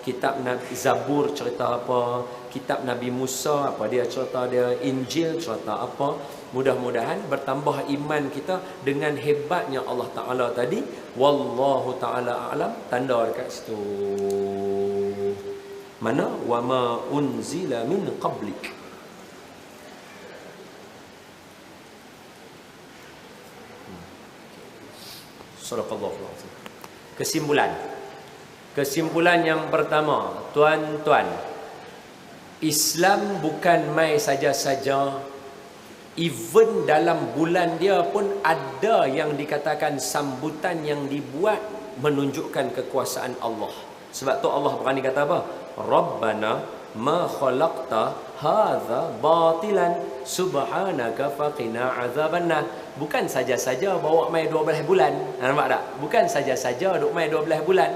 kitab Nabi Zabur cerita apa, kitab Nabi Musa apa dia cerita dia, Injil cerita apa. Mudah-mudahan bertambah iman kita dengan hebatnya Allah Ta'ala tadi. Wallahu Ta'ala a'lam. Tanda dekat situ. Mana? Wa ma unzila min qablik. Sadaqallahu alazim. Kesimpulan yang pertama, tuan-tuan, Islam bukan mai saja-saja. Even dalam bulan dia pun ada yang dikatakan sambutan yang dibuat menunjukkan kekuasaan Allah. Sebab tu Allah berani kata apa? Rabbana ma khalaqta hadza batilan subhanaka faqina azabannar. Bukan saja-saja bawa mai 12 bulan. Nampak tak? Bukan saja-saja duk mai 12 bulan.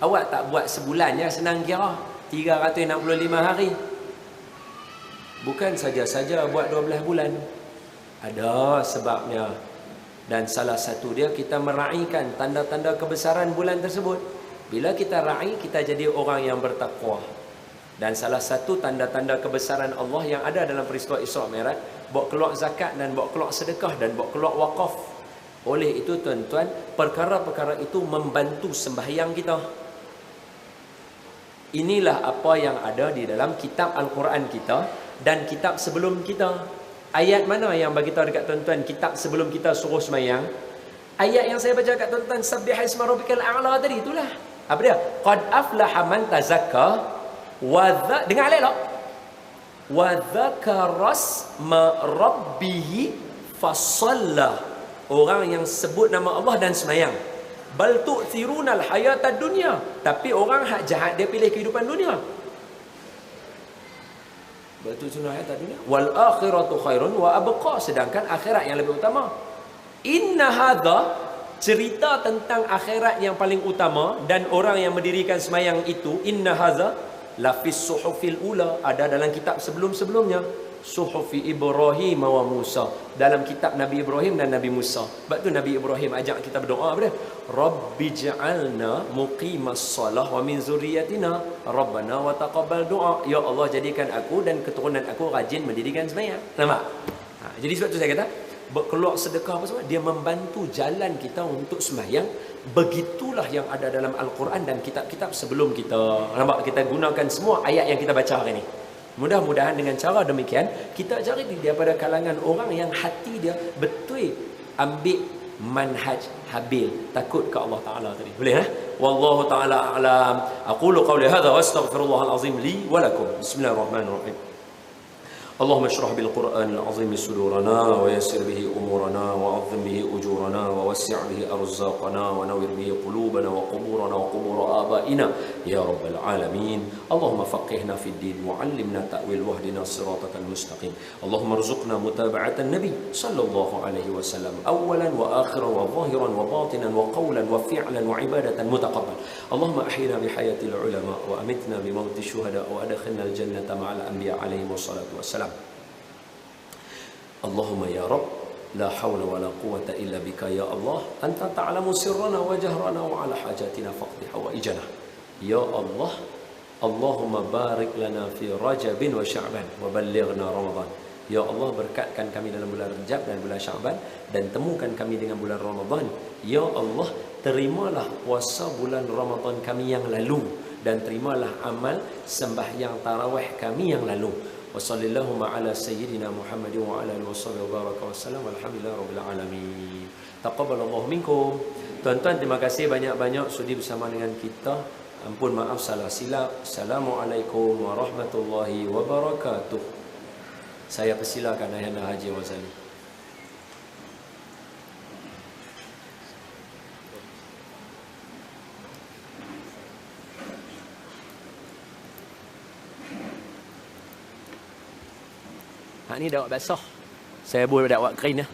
Awak tak buat sebulan ya, senang kira. 365 hari. Bukan saja-saja buat 12 bulan. Ada sebabnya. Dan salah satu dia kita meraihkan tanda-tanda kebesaran bulan tersebut. Bila kita raih, kita jadi orang yang bertakwa. Dan salah satu tanda-tanda kebesaran Allah yang ada dalam peristiwa Isra Mi'raj, bawa keluar zakat dan bawa keluar sedekah dan bawa keluar wakaf. Oleh itu tuan-tuan, perkara-perkara itu membantu sembahyang kita. Inilah apa yang ada di dalam kitab Al-Quran kita dan kitab sebelum kita. Ayat mana yang bagi tahu dekat tuan-tuan kitab sebelum kita suruh sembahyang? Ayat yang saya baca dekat tuan-tuan, Sabbiha isma rabbikal a'la tadi, itulah. Apa dia? Qad aflaha man tazakka dengar elok. Wa dzakara asma rabbih fasalla. Orang yang sebut nama Allah dan sembahyang. Bal tu'thirunal hayatad dunya. Tapi orang hak jahat dia pilih kehidupan dunia. Bal tu'thirunal hayatad dunya wal akhiratu khairun wa abqa. Sedangkan akhirat yang lebih utama. Inna hadza, cerita tentang akhirat yang paling utama dan orang yang mendirikan sembahyang itu, inna hadza lafis suhufil ula, ada dalam kitab sebelum-sebelumnya, suhufi Ibrahim wa Musa, dalam kitab Nabi Ibrahim dan Nabi Musa. Sebab tu Nabi Ibrahim ajak kita berdoa apa dia? Rabbi ja'alna muqimas salah wa min zurriyatina rabbana wa taqabbal du'a. Ya Allah, jadikan aku dan keturunan aku rajin mendirikan sembahyang. Nampak? Jadi sebab tu saya kata keluar sedekah apa semua, dia membantu jalan kita untuk sembahyang. Begitulah yang ada dalam Al-Quran dan kitab-kitab sebelum kita. Nampak? Kita gunakan semua ayat yang kita baca hari ini. Mudah-mudahan dengan cara demikian kita cari daripada kalangan orang yang hati dia betul ambil manhaj Habil, takut ke Allah Ta'ala tadi. Boleh Wallahu Ta'ala a'lam. Aqulu qawli hadha wa astaghfirullahal azim li wa lakum. Bismillahirrahmanirrahim. اللهم اشرح بالقرآن العظيم صدورنا ويسر به أمورنا وعظم به أجورنا ووسع به أرزاقنا ونور به قلوبنا وقبورنا وقبور آبائنا يا رب العالمين. اللهم فقهنا في الدين وعلمنا تأويل واهدنا صراطك المستقيم. اللهم ارزقنا متابعة النبي صلى الله عليه وسلم أولا وآخرا وظاهرا وباطنا وقولا وفعلا وعبادة متقبل. اللهم أحينا بحياة العلماء وأمتنا بموت الشهداء وأدخلنا الجنة مع الأنبياء عليهم الصلاة والسلام. اللهم يا رب لا حول ولا قوة إلا بك يا الله أنت تعلم سرنا وجهرنا وعلى حاجاتنا فاقض حوائجنا يا الله. اللهم بارك لنا في رجب وشعبان وبلغنا رمضان. Ya Allah, berkatkan kami dalam bulan Rajab dan bulan Sya'ban dan temukan kami dengan bulan Ramadan. Ya Allah, terimalah puasa bulan Ramadan kami yang lalu dan terimalah amal sembahyang tarawih kami yang lalu. Wassallallahu ala sayyidina Muhammadin wa ala alihi wa baraka wasallam. Alhamdulillahirabbil alamin. Taqabbalallahu minkum. Tuan-tuan, terima kasih banyak-banyak sudi bersama dengan kita. Ampun maaf salah silap. Assalamualaikum warahmatullahi wabarakatuh. Saya persilakan Ayahanda Haji Wazali. Hak ni dah awak basah. Saya boleh dah awak kering dah.